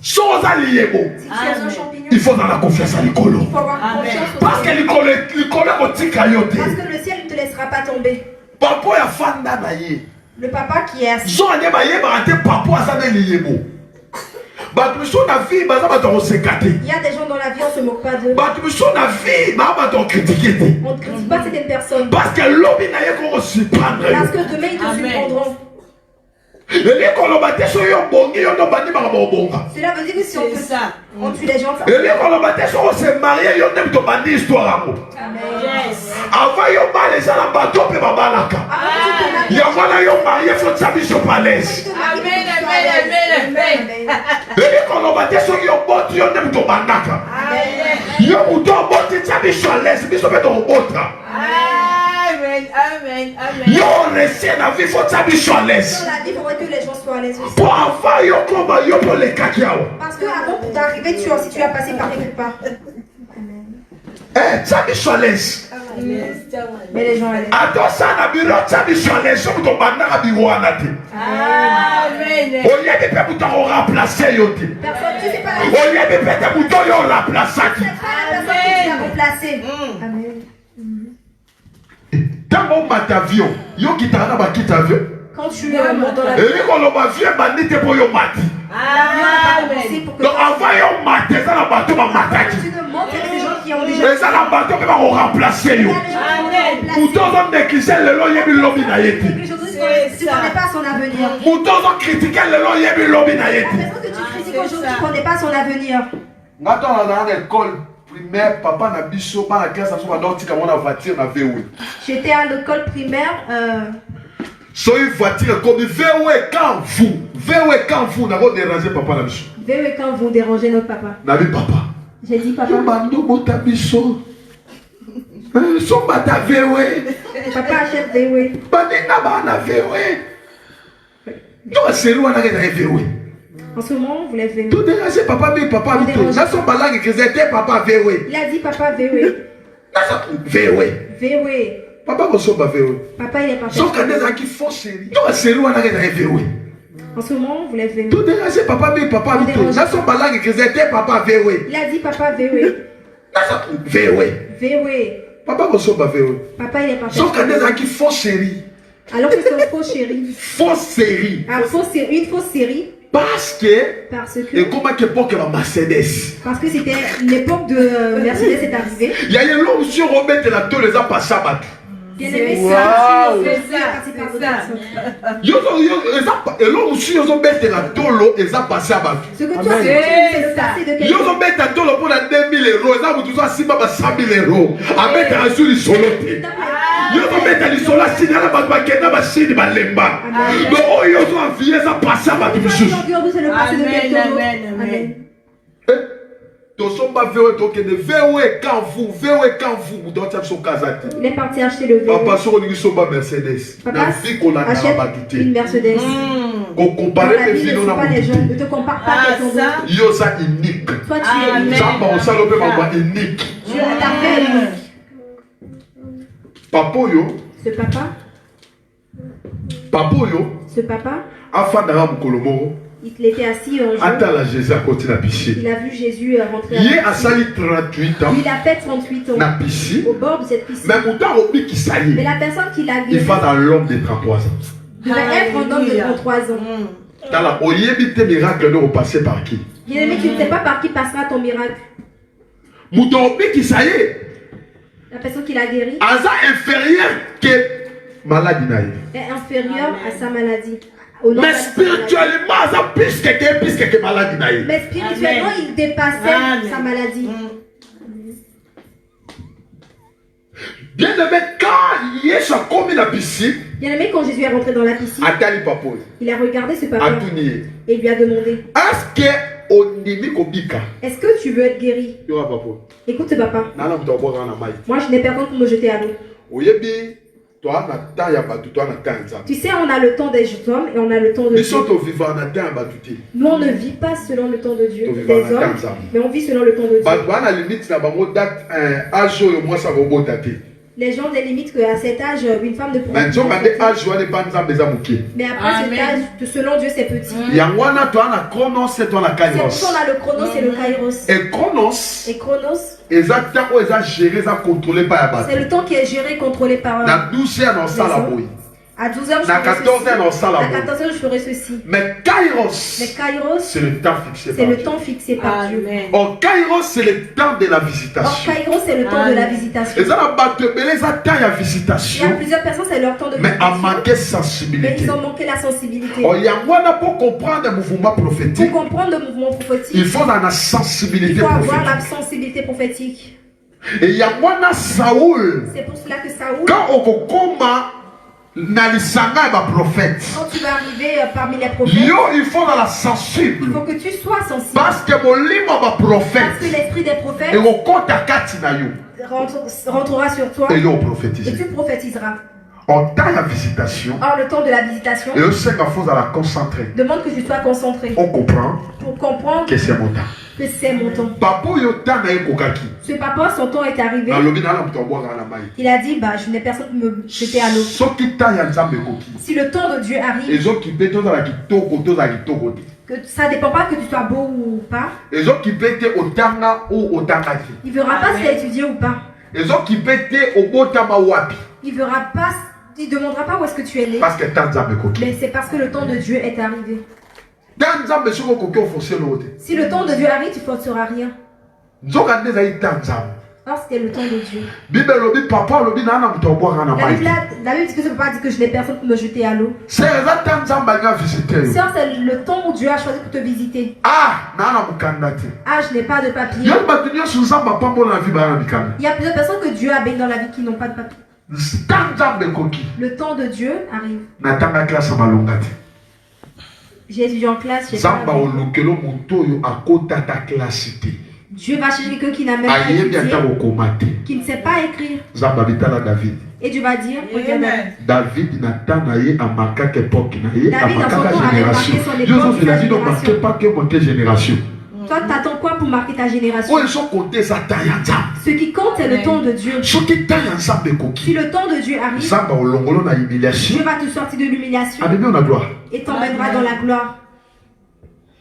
Chose à liebo. Si tu es un champignon, Il faut dans la confiance à l'écolo. il faut avoir Amen. confiance au Parce que ciel. l'écolo est au tikayote. Parce que le ciel ne te laissera pas tomber. Papa ya fanda na ye. Le papa qui est assis, Zonye ba ye ba te papa asana liyebo. Batu biso na vie baza ba to sekate. il y a des gens dans la vie, on ne se moque pas d'eux. Batu biso na vie ba ba to critiquer te. On ne critique pas certaines personnes. Parce que lobi na ye ko surprendre. Parce que demain ils te Amen. surprendront. Ele ko lo ba te so yo bongi yo no bandi ba bo bonga. Cela veut dire que si on, C'est ça. on tue les gens, ça. Ele ko lo ba te so se marier yo ne to bandi histoire amo. Amen. Yes. Avant yo ba les ala ba to pe ba balaka. Avant que tu te maries, Ya wana yo marier faut sabi so palace. Amen, amen, amen, Ele ko lo ba te so yo boti yo ne to bandaka. Amen. Yo muto boti sabi so palace biso be to botra. Amen, amen, amen. Yo rester la vie faut sabi so dans palace. la vie, il faudrait que les gens soient à l'aise aussi. Pour avoir yo comme yo pour les kakiao. Parce que avant d'arriver, si tu as passé par quelque part. Eh, sabi so palace. Mais les gens à l'aise. Ato ça na biro sabi so palace so to bandaka bi wana te. Amen. O lieu de pe buto remplacer yo te. Personne, tu sais pas la O lieu de pe te buto yo remplacer ki. personne que tu as remplacé. Amen. Tango mata avion, yo kitana na ba kita avion. Quand tu montes dans l'avion, Eli ko lo ba vie bandite po yo mati. l'avion n'a pas commencé Amen. pour que Donc avant yo mate ça na bato ba mataki. tu ne montes, il y a des gens qui ont déjà. Mais ça na bato pe ba ko remplacer Il y yo. a des gens qui ont remplacé. Muto zo nekise lelo yebi lobi na yeti. Quelque chose que tu ne connais pas son avenir. Muto zo critiquer lelo yebi lobi na La yeti. personne que tu critiques aujourd'hui, tu ne connais pas son avenir. Ngato na dans l'école primaire papa na biso ba na classe so ba donc tika mona voiture na VW. J'étais à l'école primaire. So une voiture comme VW quand vous na ko déranger papa na biso. VW quand vous dérangez notre papa. Na bi papa. J'ai dit papa. Yo bando bota biso. So bata VW. Papa achète VW. Baninga ba na VW. Yo selu wana ke na VW. En ce moment, vous l'avez vu. Tout déranger papa mais papa bito. Na so balangi que c'était papa VW. Il a dit papa VW. Na so VW. VW. Papa ko so ba VW. Papa, il est parti. So kaneza ki fo seri. Yo selu wana ke na VW. En ce moment, vous l'avez vu. Tout déranger papa mais papa bito. Na so balangi que c'était papa VW. Il a dit papa VW. Na so VW. VW. Papa ko so ba VW. Papa, il est parti. So kaneza ki fo seri. Alors que c'est une fausse chérie. Fausse série. Une fausse série. Parce que. Parce Et que. comment que époque la Mercedes. Parce que c'était l'époque de Mercedes est arrivée. Il y a une longue sur Robert de la tour les a passé à battre. Bien aimé, Wow. c'est ça. C'est ça. Et l'homme sur Robert de la tour les a passé à battre. Ce que toi, Amen. c'est le passé de Ils quelqu'un. ont mis un tour pour la 2000 euros. Ils ont tout ça, 100 000 euros. À mettre un sur le solo. Ils ont mis un solo, signé la baguette, ma chine, ma lemba. Donc, ils ont envié ça passer à battre. Aujourd'hui, c'est le passé de Amen, quelqu'un d'autre. amen, amen. Amen. Il est parti acheter le vélo. Papa Mercedes. Papa achète une Mercedes. Dans la vie, ne suis pas les gens. Ne te compare pas avec ton autre. Yosa unique. Toi, tu es unique. Unique. Tu as ta fait unique. Papa yo. Ce papa. Papa yo. Ce papa. Afandara Mukolomoro. Il était assis un jour. Attends, Jésus à côté de la piscine. Il a vu Jésus rentrer à Il la a sali 38 ans. Il a fait 38 ans. Na piscine. Au bord de cette piscine. Mais pourtant, Obi qui s'allie. Mais la personne qui l'a Il guéri va dans l'homme de 33 ans. devait être un homme de 33 ans. Dans la oyebite miracle, nous passé par qui? Bien aimé, tu ne sais pas par qui passera ton miracle. Mouton Obi qui s'allie. La personne qui l'a guéri Aza inférieur que maladie naïve. est inférieure à sa maladie. Au nom Mais de sa spirituellement, Aza plus que maladie naïve. mais spirituellement, il dépassait sa maladie. Bien aimé, quand Yesu a commis la piscine, Bien aimé, quand Jésus est rentré dans la piscine, Atali Papo, il a regardé ce papa Atunié. et lui a demandé, Est-ce que Onimi Kobika? est-ce que tu veux être guéri? Yo Papo. Écoute ce papa, Nana mtobo na mai. moi je n'ai personne pour me jeter à l'eau. Oyebi, toi na ta ya batu, toi na ta nzambe. Tu sais, on a le temps des hommes et on a le temps de Ils Dieu. sont au vivant na ta batuti. Nous, on ne vit pas selon le temps de Dieu, Au des vivant na ta hommes, nzambe. mais on vit selon le temps de Dieu. Batu na limite na bango date âge yo moi ça va botate. Les gens délimitent qu'à cet âge, une femme ne pourra Mais nzo mande âge yo ne pas nzambe za muke. Mais après cet âge, selon Dieu, c'est petit. Yangwana toi na chronos c'est toi na C'est pour kairos. ça qu'on a le chronos et le kairos. Et chronos Et chronos, exactement où ils géré ça contrôlé par ya c'est batu. le temps qui est géré, contrôlé par Na 12 heures dans ça la boy. À 12 heures, je Na ferai 14 heures dans ceci. ça la À boy. 14 heures, je ferai ceci. Mais kairos Mais kairos, c'est le temps fixé c'est par le Dieu. temps fixé par Dieu. Or kairos c'est le temps de la Or, visitation. kairos, c'est le temps de la visitation. Et ça la batu belé ça temps ya Il y a visitation. plusieurs personnes, c'est leur temps de Mais à visitation. manquer Mais sensibilité. ils ont manqué la sensibilité. Oh, yangwana pour comprendre le mouvement prophétique, Pour comprendre le mouvement il prophétique, faut la il sensibilité faut avoir la prophétique. sensibilité prophétique. Et yangwana Saoul, C'est pour cela que Saoul, quand on kokoma na lisanga ba prophète, quand tu vas arriver parmi les prophètes, yo il faut la il sensible. faut que tu sois sensible. Parce que molimo ba Parce que prophète, l'esprit des prophètes et on compte à kati na yo, rentrera sur toi et yo et prophétiser. tu prophétiseras. En temps la visitation, Or, le temps de la visitation et on sait qu'il faut la concentrer. demande que tu sois concentré On comprend pour comprendre que c'est mon temps. que c'est mon temps. Papo yo temps na kokaki. Ce papa, son temps est arrivé. Na lobi na la mtobo na mai. Il a dit, bah, je n'ai personne pour me jeter à l'eau. Soki temps ya nzambe koki. Si le temps de Dieu arrive, ezokipe tozala kitoko tozala kitoko te que ça ne dépend pas que tu sois beau ou pas. ezokipe te otanga o otanga te Il ne verra pas si tu as étudié ou pas. ezokipe te obotama wapi Il verra pas, il ne demandera pas où est-ce que tu es né. parce que ta nzambe ekoki Mais c'est parce que le temps de Dieu est arrivé. ta nzambe soki okoki oforce lo te Si le temps de Dieu arrive, tu ne forceras rien. nzoka nde ezali ta nzambe Or, c'était le temps de Dieu. bible elobi papa alobi naa na moto abwaka na mai La Bible dit que ce papa dit que je n'ai personne pour me jeter à l'eau. se eza ta nzambe alinga visite yo Sœur, c'est le temps où Dieu a choisi pour te visiter. naa na mokanda te Ah, je n'ai pas de papier. yo bato nyonso nzambe apambola na vi baya na mikanda Il y a plusieurs personnes que Dieu a béni dans la vie qui n'ont pas de papier. ta nzambe ekoki Le temps de Dieu arrive. natanga klase malonga te J'ai étudié en classe. j'ai nzambe pas- olukelo moto oyo akotata klase te Dieu va chercher quelqu'un qui n'a même pas ayebi ata étudié, kokoma te qui ne sait pas écrire. nzambe abitala david Et Dieu va dire, regarde, david na temps na ye amarkaka époque na ye David, dans son amarkaka temps, avait génération marqué son époque, yo sa celadi no génération. marke pas que monte génération toi, t'attends quoi pour marquer ta génération? oyo ezokote eza ta ya nzambe Ce qui compte, c'est le temps de Dieu. soki ta ya nzambe Si ekoki le temps de Dieu arrive, nzambe olongolo na Dieu humiliation va te sortir de l'humiliation amemi yo na gloire et t'emmènera dans la gloire.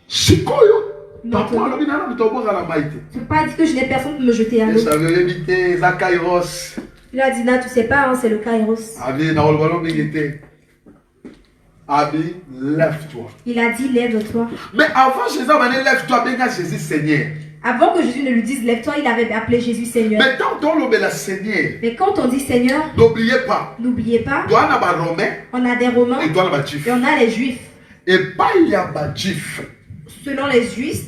sikoyo papa Maintenant, alobi nana moto obwaka na mai te tu peux pas dire que je n'ai personne pour me jeter à l'eau. esabi oyebi te eza kairos Il a dit, non, tu sais pas, hein, c'est le Kairos. abi na koloba no mingi te abi lève-toi Il a dit, lève-toi. mais avant jésus abane lève-toi benga jésus seigneur Avant que Jésus ne lui dise, lève-toi, il avait appelé Jésus Seigneur. mais tant tolobela seigneur Mais quand on dit Seigneur, n'oubliez pas n'oubliez pas, toi na baromain on a des Romains et toi na bajuif et on a les Juifs. epai ya bajuif Selon les Juifs,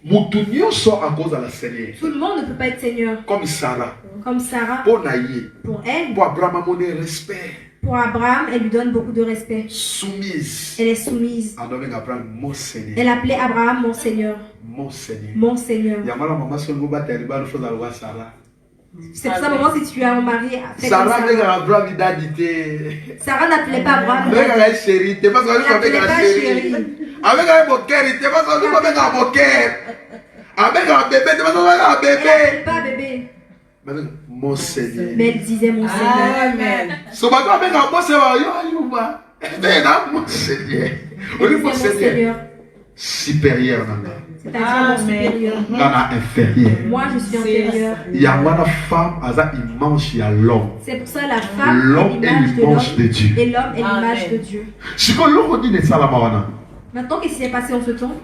motu nyonso akozala seigneur tout le monde ne peut pas être Seigneur. comme Sarah Comme Sarah, mpo na ye pour elle, mpo abraham amoni respect Pour Abraham, elle lui donne beaucoup de respect. Soumise. Elle est soumise. On doit apprendre mon Seigneur. Elle appelait Abraham mon Seigneur. Mon Seigneur. Mon Seigneur. Yamala maman se ngoba teriba le faut avoir Sarah. C'est pour ça, maman, si tu as un mari, fais comme Sarah avec ça. Abraham d'identité. Sarah n'appelait pas Abraham. Avec la chérie, t'es pas Elle avec n'appelait la pas chérie. chérie. Avec un moqueur, t'es pas avec un moqueur. Avec un bébé, t'es pas avec un Elle bébé. n'appelait pas bébé. Mais avec mon Seigneur. Mais elle disait mon Seigneur. Amen. So bato avec un bon Seigneur, yo ayuba. Mais là mon Seigneur. Elle On dit disait mon mon Seigneur. Seigneur. Supérieur nana. C'est-à-dire mon Amen. supérieur. Nana inférieur. Moi, je suis inférieur. Il y a une femme, aza immense, il y a l'homme. C'est pour ça la femme L'homme est est l'image de l'image de l'homme Dieu. et l'homme est l'image Amen. de Dieu. Si on dit de ça la marana. Maintenant, qu'est-ce qui s'est passé en ce temps?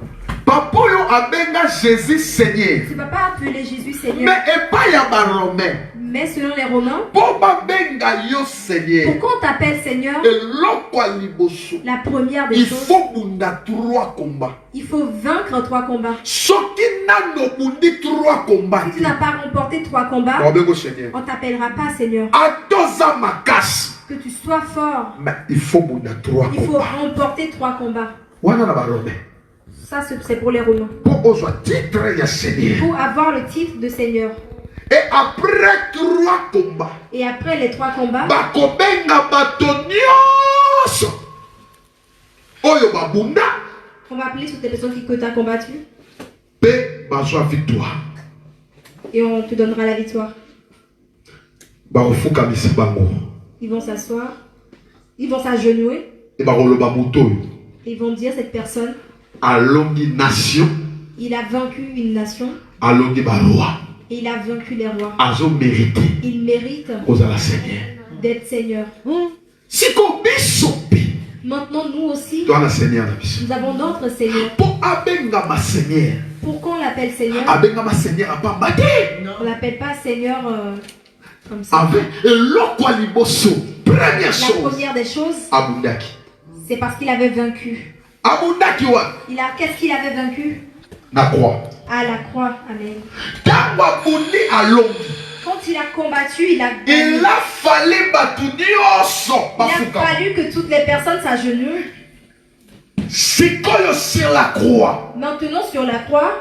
Papa yo abenga Jésus Seigneur. Tu ne vas pas appeler Jésus Seigneur. Mais et pas ya ba Romain. Mais selon les Romains, Pour benga yo Seigneur. pourquoi on t'appelle Seigneur? Et l'okwa liboso. La première des Il choses, faut bunda 3 combats. il faut vaincre 3 combats. Soki nano bundi 3 combats. Si tu n'as pas remporté 3 combats, Robengo Seigneur. on ne t'appellera pas Seigneur. Atoza makas. Que tu sois fort, Mais il faut bunda 3 il faut combats. remporter 3 combats. Wana na ba Romain. Ça, c'est pour les Romains. Pour ozo titre ya Seigneur. Pour avoir le titre de Seigneur. Et après 3 combats. Et après les 3 combats, Bakobenga bato nyonso. Oyo babunda. on va appeler toutes les personnes que tu as combattues Pe bazwa victoire. et on te donnera la victoire. Bakofukamisa bango. Ils vont s'asseoir, ils vont s'agenouiller, Et bakoloba moto oyo. ils vont dire cette personne, Alongi nation. il a vaincu une nation Alongi baroi. et il a vaincu les rois. Azo mérité. Il mérite Kozala Seigneur. d'être Seigneur. Siko bisopi. Maintenant, nous aussi, Toi na Seigneur na biso. nous avons notre Seigneur. Pour abenga ma Seigneur. Pourquoi on l'appelle Seigneur? Abenga ma Seigneur apamba te. On l'appelle pas Seigneur comme ça. Avec elokwa liboso. Première La chose. première des choses, Abundaki. c'est parce qu'il avait vaincu. Abundaki wa. Qu'est-ce qu'il avait vaincu? Na croix. À la croix. Amen. Tango abundi alongi. Quand il a combattu, il a gagné. Il a fallu batu nyonso Il a bafuka. fallu que toutes les personnes s'agenouillent. Sikoyo sur la croix. Maintenant, sur la croix,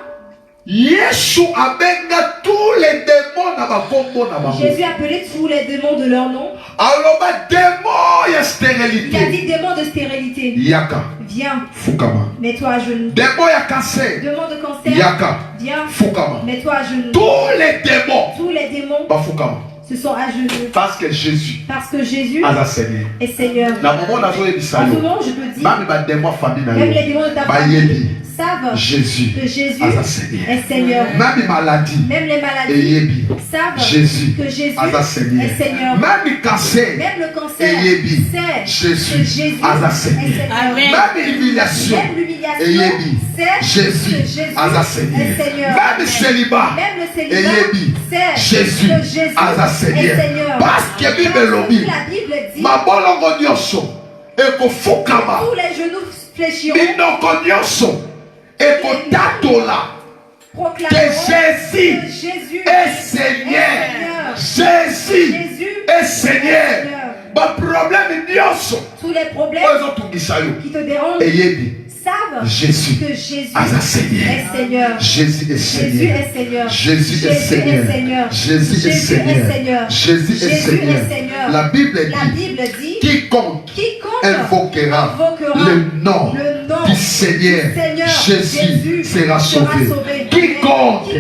Yesu abenga tous les démons na bakombo na bango. Jésus appelait tous les démons de leur nom. Aloba démon ya Il a stérilité. dit démons de stérilité, Yaka viens, fukama. mets-toi à genoux. Démon ya cancer. Démons de cancer, Yaka viens, fukama. mets-toi à genoux. Tous les démons Tous les démons bafukama. se sont à genoux. Parce que Jésus Parce que Jésus a Seigneur. est Seigneur. Na moment na zo yebisa En ce yo. moment, je te dis, Bami ba démon famille na même les yo. démons de ta Ba famille yebi savent Jésus que Jésus a Seigneur. est Seigneur. Même maladie Même les et maladies yebi savent Jésus que Jésus a Seigneur. est Seigneur. Même cancer Même le cancer et yebi sait que Jésus Jésus a est Seigneur. Seigneur. Amen. Même humiliation Même et l'humiliation yebi sait que Jésus Jésus a Seigneur. est Seigneur. Même célibat Même le et célibat yebi sait Jésus que Jésus a est Seigneur. Seigneur. Parce que Bible lobi La Bible dit mabolongo nyonso ekofukama tous les genoux fléchiront, minoko nyonso ekotatola proclameront que Jésus que Jésus est Seigneur. Jésus est Seigneur. Ba problème nyonso Tous les problèmes oyo ezotungisa yo qui te dérangent eyebi savent Jésus que Jésus aza Seigneur. est Seigneur. Jésus est Jésus Seigneur. est Seigneur. Jésus est Seigneur. Jésus est Seigneur. Jésus est Seigneur. La Bible La dit Bible dit quiconque quiconque invoquera invoquera le nom le nom du Seigneur, Jésus sera sauvé. Quiconque,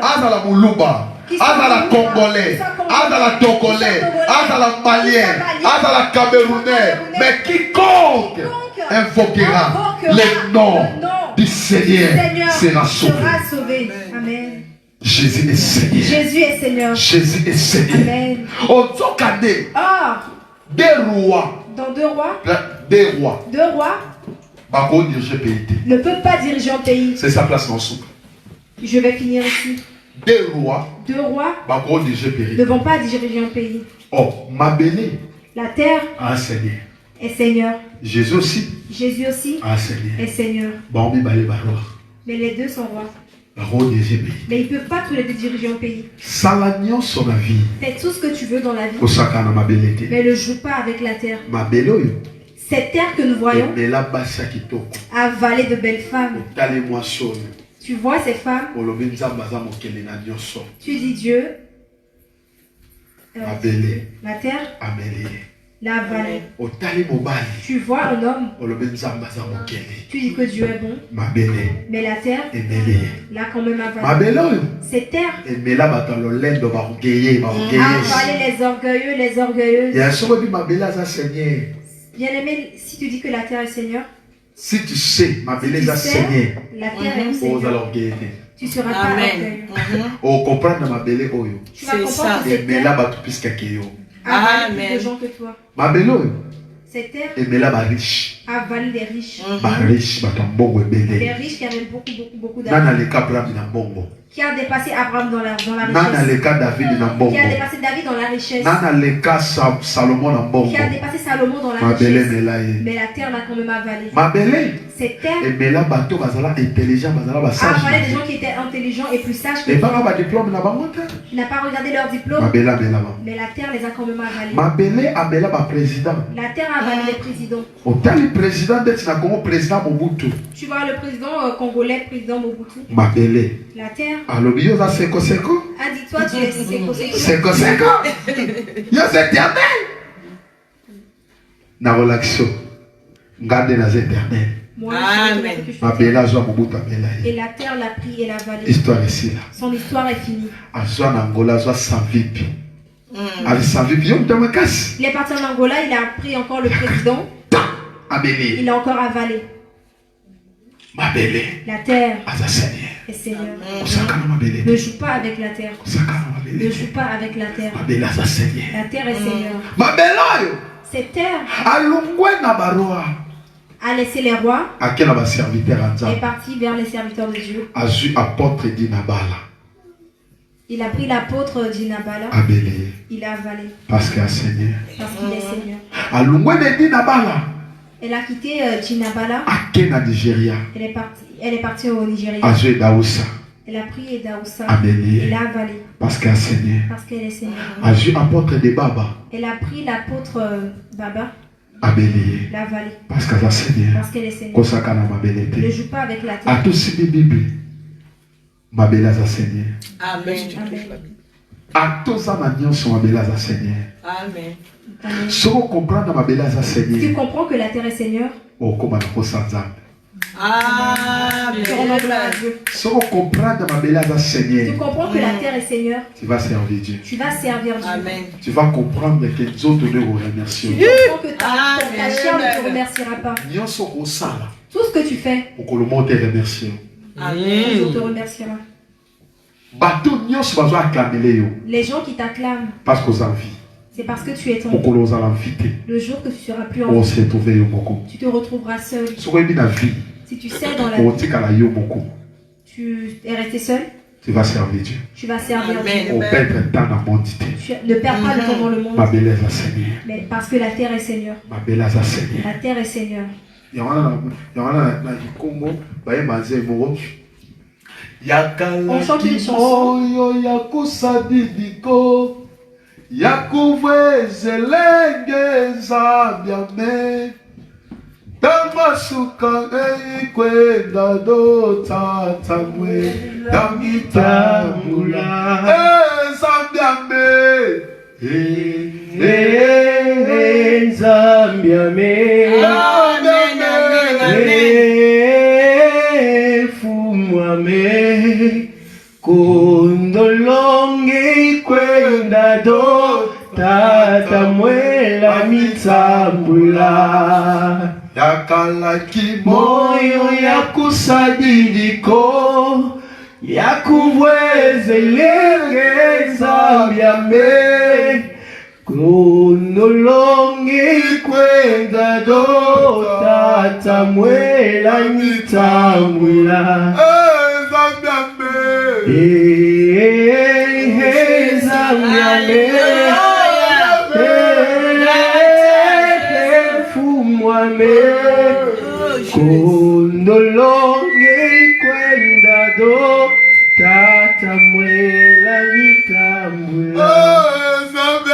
Azala Moulouba, Azala Congolais, Azala Togolais, Azala Malien, Azala Camerounais, mais quiconque invoquera le nom du Seigneur sera sauvé. Amen. Jésus est Seigneur. Jésus est Seigneur. Jésus est Seigneur. Amen. Ozokane, Or, des rois, dans deux rois, deux rois, Bako diriger pays. ne peuvent pas diriger un pays. C'est sa place dans son. Je vais finir ici. Deux rois, Deux rois Bako diriger pays. ne vont pas diriger un pays. Oh, ma béni La terre a un Seigneur. est Seigneur. Jésus aussi Jésus aussi a un Seigneur. est Seigneur. Bambi balé barois. Mais les deux sont rois. Mais ils ne peuvent pas tous les deux diriger un pays. Salagnon sur la vie. Fais tout ce que tu veux dans la vie. Osaka na mabelete. Mais ne joue pas avec la terre. Mabelo yo. Cette terre que nous voyons Mais la basa kitoko. a avalé de belles femmes. Tale moi son. Tu vois ces femmes. Olobi nzamba za mokele na nyonso. Tu dis Dieu. Mabele. La terre Ameli. l'a avalé. Otali mobali. Tu vois un homme. Olobi nzamba za mokele. Tu dis que Dieu est bon. Mabele. Mais la terre Emeli. l'a quand même avalé. Mabelo yo. Cette terre Emela batalo lendo ba ogeye, ba a ogeye. avalé les orgueilleux, les orgueilleuses. Ya soko bi mabela za Seigneur. Bien-aimé, si tu dis que la terre est Seigneur, Si tu sais, mabele za Seigneur. la terre est Aux Seigneur. orgueilleux. Tu ne seras pas orgueilleux. O comprendre mabele oyo. Tu vas comprendre que cette Emela terre batu piska keyo. a avalé plus de gens que toi. Mabele oyo. Cette terre Emela ba riche. a avalé des riches. Ba riche batu mbongo Des ebele. riches qui avaient beaucoup Nana d'argent. le capra na mbongo. Qui a dépassé Abraham dans la Nana richesse. le cas David na mbongo. Qui a dépassé David dans la richesse. Nana le cas Salomon na mbongo. Qui a dépassé Salomon dans la Mabele richesse. melaye. Mais la terre l'a quand même avalé. Mabele. Cette terre Emela bato bazala intelligent, bazala ba a sage. avalé des gens qui étaient intelligents et plus sages que Et toi. pas ba diplôme na bango te. Il n'a pas regardé leur diplôme. Mabela mela ba. Mais la terre les a quand même avalés. Mabele amela ba président. La terre a avalé les présidents. Otali président d'être na Congo président Mobutu. Tu vois le président congolais, président Mobutu. Mabele. La terre Alobi yo za seko seko. a dit toi tu es séco. Seko seko. Yo c'est éternel. Na relaxo. Garde na éternel. Moi, Amen. je sais que Mabela zo Mobutu amela et ye. la terre l'a pris et l'a avalé. Histoire ici là. Son histoire est finie. Azwa na Angola zo sans vipi. Ali sans vipi yo mtamakasi. Il est parti en Angola, il a pris encore le président. Ameli. Il a encore avalé. Mabele. La terre Aza Seigneur. est Seigneur. Osaka na mabele. Ne joue pas avec la terre. Osaka na mabele. Ne joue pas avec la terre. Mabele aza Seigneur. La terre est Seigneur. Mabela yo. Cette terre Alungwe na baroa. a laissé les rois Ake na ba serviteur et est anza. parti vers les serviteurs de Dieu. Azu apôtre dinabala. Il a pris l'apôtre d'Inabala, Abele. il a avalé Parce que Seigneur. parce qu'il est Seigneur. Alungwe de dinabala. Elle a quitté Jinabala, Ake na Nigeria. elle est partie au Nigeria. Azu daousa. Elle a pris Daoussa, Abele. elle a avalé Parce que Seigneur. parce qu'elle est Seigneur. Azu apôtre de baba. Elle a pris l'apôtre Baba, Abele. l'a avalé Parce que Seigneur. parce qu'elle est Seigneur. Kosaka na mabele Ne te. joue pas avec la A terre. tous si Bible. Mabela za Seigneur. Amen. A tous ça na nyonso mabela za Seigneur. Amen. Amen. Soko comprendre mabela za Si tu Seigneur. comprends que la terre est Seigneur, Okoma na kosa nzambe. tu rends gloire à Amen. Dieu. Soko comprendre mabela za Tu Seigneur. comprends que la terre est Seigneur, Tu vas servir Dieu. tu vas servir Dieu. Amen. Tu vas comprendre que les autres ne vous remercient. Tu comprends que ta Amen. chair ne te remerciera pas. Nyonso kosala. Tout ce que tu fais, Okolomo te remercie. Dieu te remerciera. Bato nyonso bazo acclamer yo. Les gens qui t'acclament, Parce qu'aux envies. c'est parce que tu es ton. Okolo ozala invité. Le jour que tu seras plus en On vie, se retrouve yo moko. tu te retrouveras seul. Soko ebi na vie. Si tu sais dans la vie, Otikala yo moko. tu es resté seul, Tu vas servir Dieu. tu vas servir Amen. Dieu. Au perdre temps dans mondité. Ne perds pas le temps dans le monde, Ma beleza Seigneur. mais parce que la terre est Seigneur. Ma beleza Seigneur. La terre est Seigneur. Yangana na Kikongo baye manze moko. Yakala On chante une chanson. kimoyo yakusadidiko. Yakuvwezelenge nzambiame. Damasuka kwenda do tatamwe. Damitambula. Nzambiame. Nzambiame fumwame kondolonge kwenda do tata mwela mitambula Yakalaki moyo ya kusadiliko ya kubwezelenge Nzambiame Kunolongi kwenda do tata mwela mitambula Nzambiame. Nzambiame fumwame kondolongi kwenda do tamwela nitambula Nzambe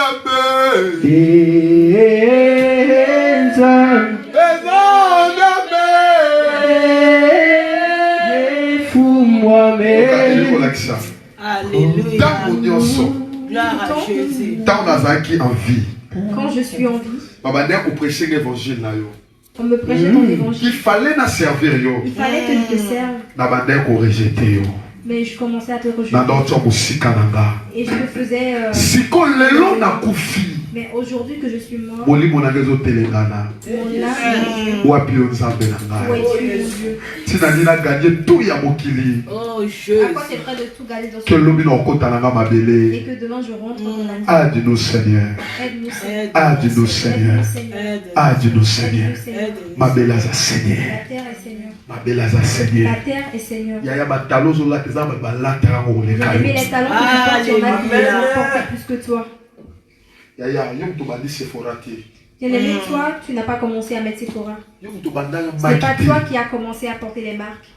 Alléluia. Gloire à Jésus. Quand je suis en vie, on me prêchait ton évangile. il fallait na servir yo. Il fallait que je te serve, Na bandai ko rejeter yo. mais je commençais à te Na rejeter. ndotso musika nanga. Et je le faisais. Siko lelo na kufi. Mais aujourd'hui que je suis mort, Bolimo na gezo telengana. mon âme, Wapi yo nzambe na où ngai. es-tu, mon Dieu? Tina nina gagner tout ya mokili. Oh À Jésus. quoi tu es prêt de tout garder dans ce Que monde lobi na okota nanga et mabele. que demain je rentre dans la vie. Aide-nous Seigneur. Aide-nous, Seigneur. Aide-nous Seigneur. Aide-nous, Seigneur. Aide-nous Seigneur. Aide-nous, Seigneur. Mabela za Seigneur. La terre est Seigneur. Mabela za Seigneur. La terre est Seigneur. Yaya batalo zo la keza ba latera ngo le Bien aimé, kayo. les talents que tu portes, il y en a qui les Alléluia. ont portés plus que toi. Yaya yo to bandi seforati. Bien aimé, toi, tu n'as pas commencé à mettre Sephora. Yo to bandanga Ce n'est pas makiti. toi qui as commencé à porter les marques.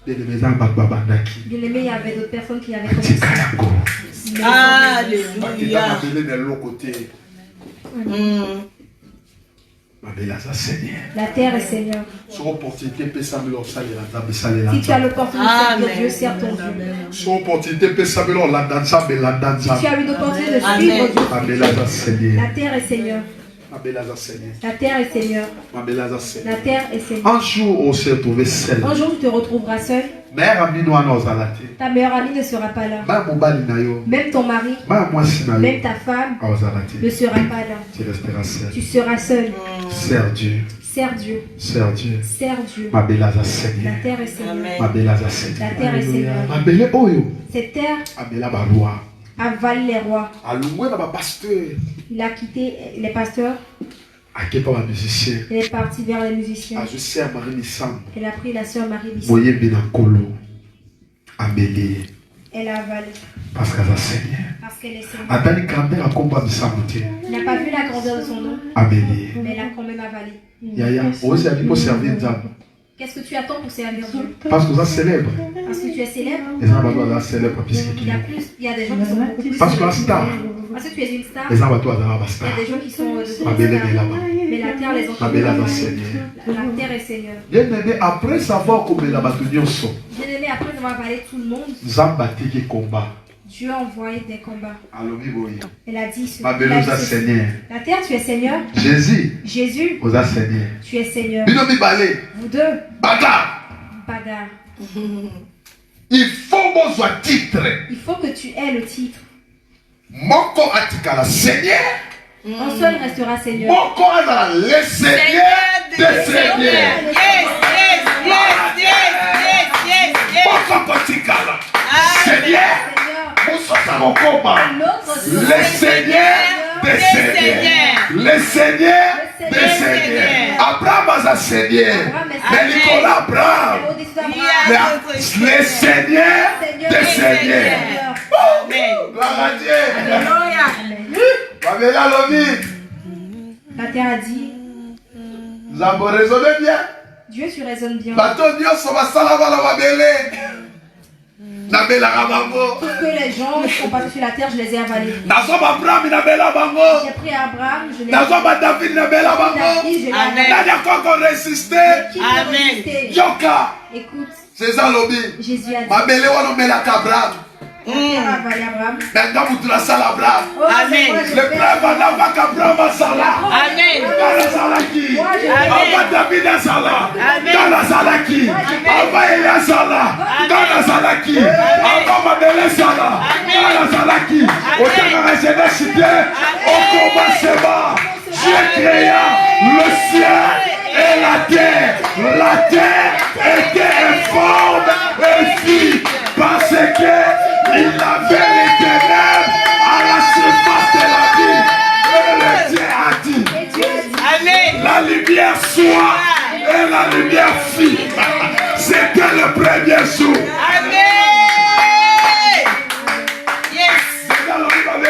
De meza ba bandaki. Bien aimé, il y avait d'autres personnes qui avaient commencé. Tika yango. Bakita Alléluia. mabele na lo côté. Mabela za Seigneur. La terre est Seigneur. Sur opportunité pesa melo salela nzambe salela. Si tu as l'opportunité de servir Amen. Dieu, sers ton Dieu. Sur opportunité pesa melo la danza be la danza. Si tu as eu l'opportunité de Amen. suivre Dieu, Mabela za Seigneur. la terre est Seigneur. Mabela za Seigneur. La terre est Seigneur. Mabela za La Seigneur. terre est Seigneur. Un jour on s'est retrouvé seul. Un jour, tu te retrouveras seul. Mère ami no ana ozalate. Ta meilleure amie ne sera pas là. Ba mobali na yo. Même ton mari, Ba mwasi na même yo. ta femme Ozalate. ne sera pas là. Tu resteras seul. Tu seras seul. Sers Dieu. Sers Dieu. Sers Dieu. Sers Dieu. Mabela za La Seigneur. terre est Seigneur. Amen. Mabela za La Seigneur. terre est Seigneur. Mabele oyo. Cette terre Abela ba roi. avale les rois. Alungwe na ba pasteur. Il a quitté les pasteurs. Akepa ba musicien. Il est parti vers les musiciens. Je sais à Marie Nissan. Elle a pris la sœur Marie Bisson. Boye bina kolo. Abele. Elle a avalé. Parce qu'elle a Seigneur. Parce qu'elle est Seigneur. Atani grandeur a combat de samuté. Elle n'a pas vu la grandeur de son nom, Abele. mais elle a quand même avalé. Yaya. Osi abi pour servir Nzambe. Qu'est-ce que tu attends pour servir Dieu? Parce que ça célèbre. Parce que tu es célèbre. Les gens va célèbre puisque Il y a plus, il y a des gens qui sont beaucoup plus. Parce que la star. Parce que tu es une star. Les gens va toi Il y star. a des gens qui sont de Mabele stars. est là-bas. Mais la terre les Mabele entoure. va Seigneur. La terre est Seigneur. Bien aimé, après savoir comment la bataille nyonso, Bien aimé, après avoir avalé tout le monde, Nzamba tiki combat. Dieu a envoyé des combats. Alobi boye. Elle a dit ce. Mabele elle a dit oza ceci. Seigneur. La terre, tu es Seigneur. Jésus Jésus, oza Seigneur. tu es Seigneur. Bino mibale. Vous deux, Baga. bagarre. Il faut bozwa titre. Il faut que tu aies le titre. Moko atikala Seigneur. Un seul restera Seigneur. Moko azala le Seigneur des Seigneurs. Yes, yes, yes, yes, yes, yes. Moko kotikala. Seigneur. Seigneur, Mososa mokoma. l'autre Le Seigneur des Seigneurs. Le Seigneur des Seigneurs. Abraham a sa Seigneur. Mais Nicolas Abraham. Le Seigneur des Seigneurs. Amen. Gloire à Dieu. Alléluia. Babela Lobi. La terre a dit, Nous avons raisonné bien. Dieu, tu raisonnes bien. Bato nyonso basala bala babele. Nabela bango. Pour que les gens sont passés sur la terre, je les ai avalés. Nazo Abraham nabela bango. J'ai pris Abraham, je l'ai Nazo David nabela bango. David, je l'ai Amen. avalé. Nani encore résister. Qui peut Amen. résister? Yoka. Écoute, C'est ça Lobi. Jésus a dit, Mabele wana mela Abraham. la terre a avalé Abraham. Maintenant vous la salle Abraham. Oh, Amen. c'est moi, je Le fais. frère Vanava Abraham Sala. Amen. Dans la Salaki. Moi, je Ava David Sala. Amen. Dans la Salaki. Ava Elia Sala. Dans la Salaki. Ava Mabele Sala. Dans la Salaki. Au temps de la cité, au commencement, Dieu créa le ciel et la terre. La terre était informe et fit parce que il avait les ténèbres à la surface de la vie. Et le Dieu a dit, Et Dieu a dit, Amen. la lumière soit et la lumière fit. C'était le premier jour. Amen. Yes. C'est dans le Bible.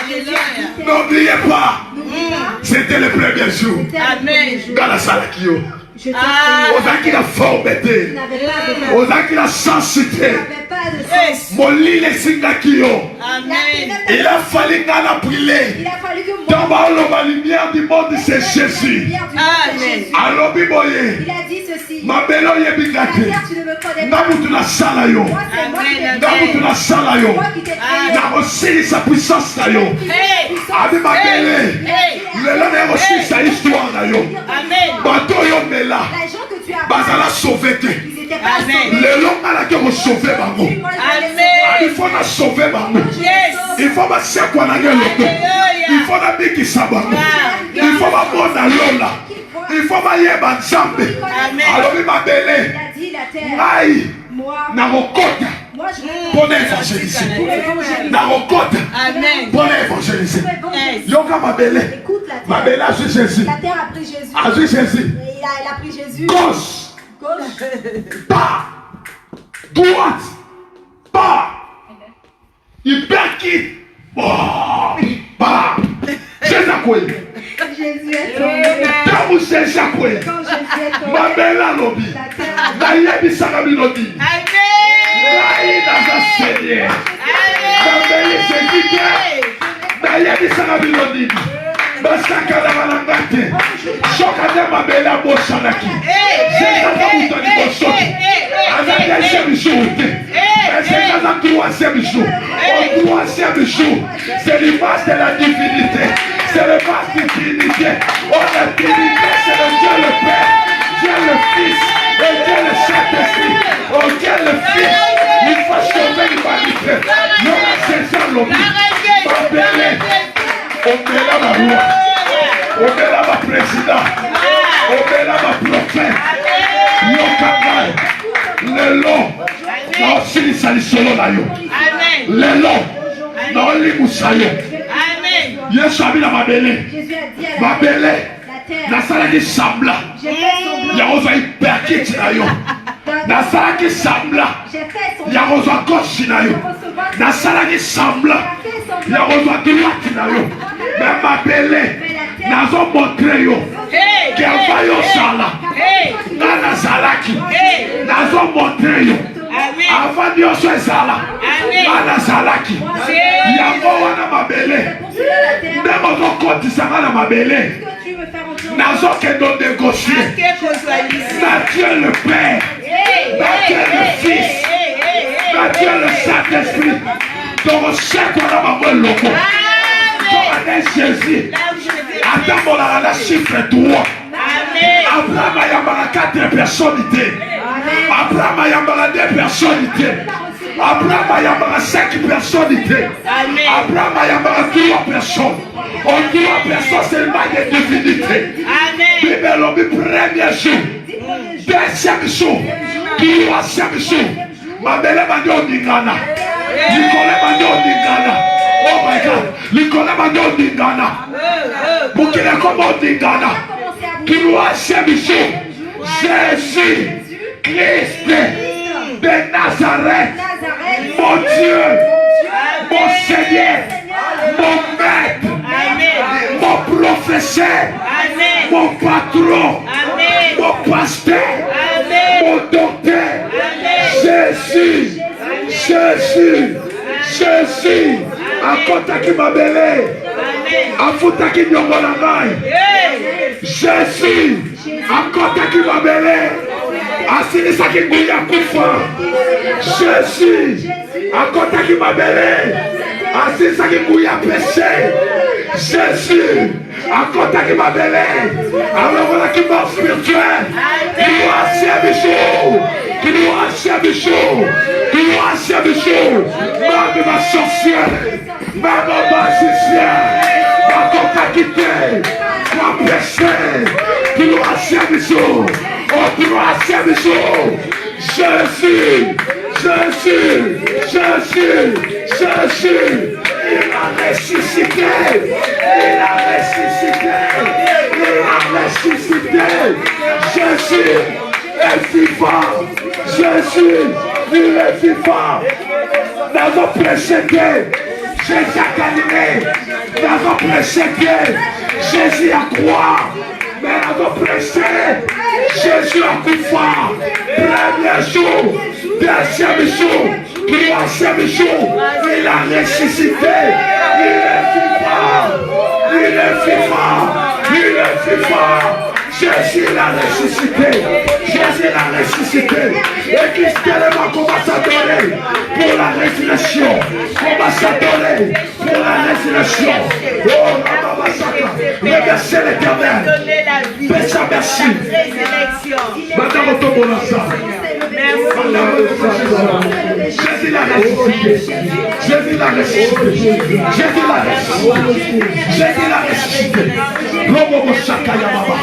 Alléluia. N'oubliez pas, n'oublie pas, c'était le premier jour. c'était le Amen. premier jour. Dans la salle qui est. Je t'ai Ah. créé. Aux qui la Tu formité. n'avais pas de Aux qui la sensité. Tu n'avais pas pas de Yes. sens. molile esingaki yo. Amen. Il a fallu nga na brûler. Il a fallu que Dans moi, la lumière du monde, c'est Jésus. Amen. Alobi boye. Il a dit ceci. Mabelo La yebikate. terre, tu ne me connais Na pas. mutu na sala yo. Moi, c'est moi qui t'ai Amen. Na créé. mutu na sala yo. Moi qui t'ai créé. Na kosilisa puissance na yo. Hey. Abi mabele. Hey. Lelo na kosilisa histoire na yo. Amen. Bato yo mela. Les gens que tu as Bazala sauvé te. ils n'étaient pas Amen. sauvés. Lelo nga ke ko sauver bango. Moi, je les ai Amen. Il faut na sauver bango. Yes. Il faut basekwa na ngelo. Il faut na bikisa bango. Il faut bamona lola. Il faut bayeba nzambe. Amen. Alobi mabele. Il a dit la terre. Ngai Moi, na kokota moi je vais mpona évangélise. pour évangéliser. Na kokota Amen. mpona évangélise. Pour évangéliser. Yoka mabele. Écoute la terre. Mabele azwi Jésus. La terre a pris Jésus. Azwi Jésus. Et il a pris Jésus. Gauche. Gauche. Pas. Droite. Pas. Ibeki. Pas. Jésus akweli. Jésus est tombé. Ntango Jésus akweli. Quand Jésus est tombé, Mabele alobi. la terre a Nayebisaka bino nini. Amen. Ngai naza Seigneur. Nabeli Jésus te. Nayebisaka bino nini. Basakalaka na nga te. Soka nde mabele abosanaki. Jésus aza moto ya liboso te. Aza deuxième jour te. Mais c'est aza troisième jour. Au troisième jour, c'est l'image de la divinité. C'est le match de Trinité. Oh, la Trinité, c'est le Dieu le Père, Dieu le Fils et Dieu le Saint-Esprit. Oh, Dieu le Fils, il faut sauver l'humanité. Nous, c'est ça l'homme. On met là ma loi. On met là ma président. On met là ma prophète. Yokangai. Le long. Non, si ça les solo là yo. Amen. Le long. Non, les moussaillons. Amen. Yesu abina mabele. Jésus a dit à Mabele. la terre, Nasalaki sambla. j'ai fait semblant. Yakozwa hyperkiti na yo. Nasalaki sambla. J'ai fait semblant. Yakozwa gauche na yo. Nasalaki sambla. Yakozwa droite na yo. Mais mabele. Nazo montre yo. Hey. Kelva yo sala. Hey. Na nazalaki. Hey. Nazo montre yo. Amen. Avant nyonso ezala. Amen. Na nazalaki. Yango wana mabele. Pour cela, la terre, Nde bozokotisanga na mabele. que tu veux faire entrer en Nazokende négocier. Na Dieu le Père. Na Dieu le Fils. Na Dieu le Saint-Esprit. tokosekwa na bango eloko tokane Jésus atambolaka na chiffre 3. Abraham ayambaka 4 personnes te. Abraham ayambaka 2 personnes te. Abraham ayambaka 5 personnes te. Abraham ayambaka 3 personnes. En 3 personnes seulement de divinité. Bible lobi premier jour, deuxième jour, troisième jour. Mabele bandi oningana. Likole bandi oningana. Oh my God. Likole bandi oningana. Mukile komo oningana. Troisième jour, Jésus Christ de Nazareth, mon Dieu, mon Seigneur, mon maître, mon professeur, mon patron, mon pasteur, mon docteur, Jésus, Jésus, Jésus, akotaki mabele, afutaki nyongo na ngai. Jésus, akotaki mabele, asilisaki nguya kufa. Jésus, akotaki mabele, asilisaki nguya péché. Jésus, akotaki mabele, alongolaki mort spirituelle. Troisième jour, troisième jour, troisième jour, même ma sorcière, même ma magicien, akotaki te, ma péché. Troisième jour, au troisième jour, Jésus, Jésus, Jésus, Jésus, il a ressuscité, il a ressuscité, il a ressuscité. Jésus est vivant, Jésus, il est vivant. Dans nos précédés, Jésus a gagné, dans nos précédés, Jésus a croix. Mais à nos précédés, Jésus a couvert. Premier jour, deuxième jour, Troisième jour, il a ressuscité. Il est vivant. Il est vivant. Il est vivant. Jésus l'a ressuscité. Jésus l'a ressuscité. L'église tellement commence à donner pour la résurrection. Commence à donner pour la résurrection. Oh, Ramabasaka. Remerciez l'Éternel. Pêche merci. Madame Otobolasa. Jésus l'a ressuscité. Jésus l'a ressuscité. Jésus l'a ressuscité. Jésus l'a ressuscité. Robo Shakaya Baba.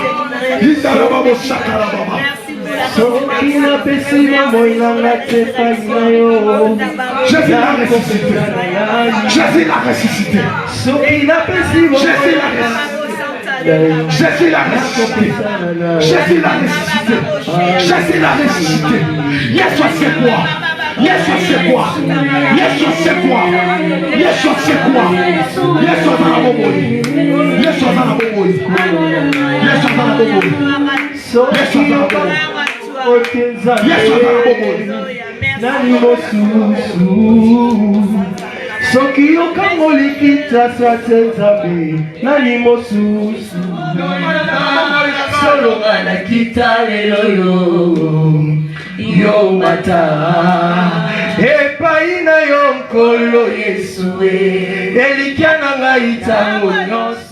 Itarababo Shakara Baba. Soki na pesi mambo inanga tepa inayo. Jésus l'a ressuscité. Jésus l'a ressuscité. Soki na pesi mambo Jésus l'a ressuscité. Jésus l'a ressuscité. Jésus l'a ressuscité. Jésus l'a ressuscité. Yeshua c'est quoi? Yeshua c'est quoi? Yeshua c'est quoi? Yeshua c'est quoi? Yeshua dans la boboï. Yeshua dans la boboï. Yeshua dans la boboï. Yeshua dans la boboï. Yeshua dans la boboï. Nani mosusu soki okangoli kitasa tetabe nani mosusu solo na kitalelo yo mata epai na yo nkolo Yesu elikia na ngai ntango nyonso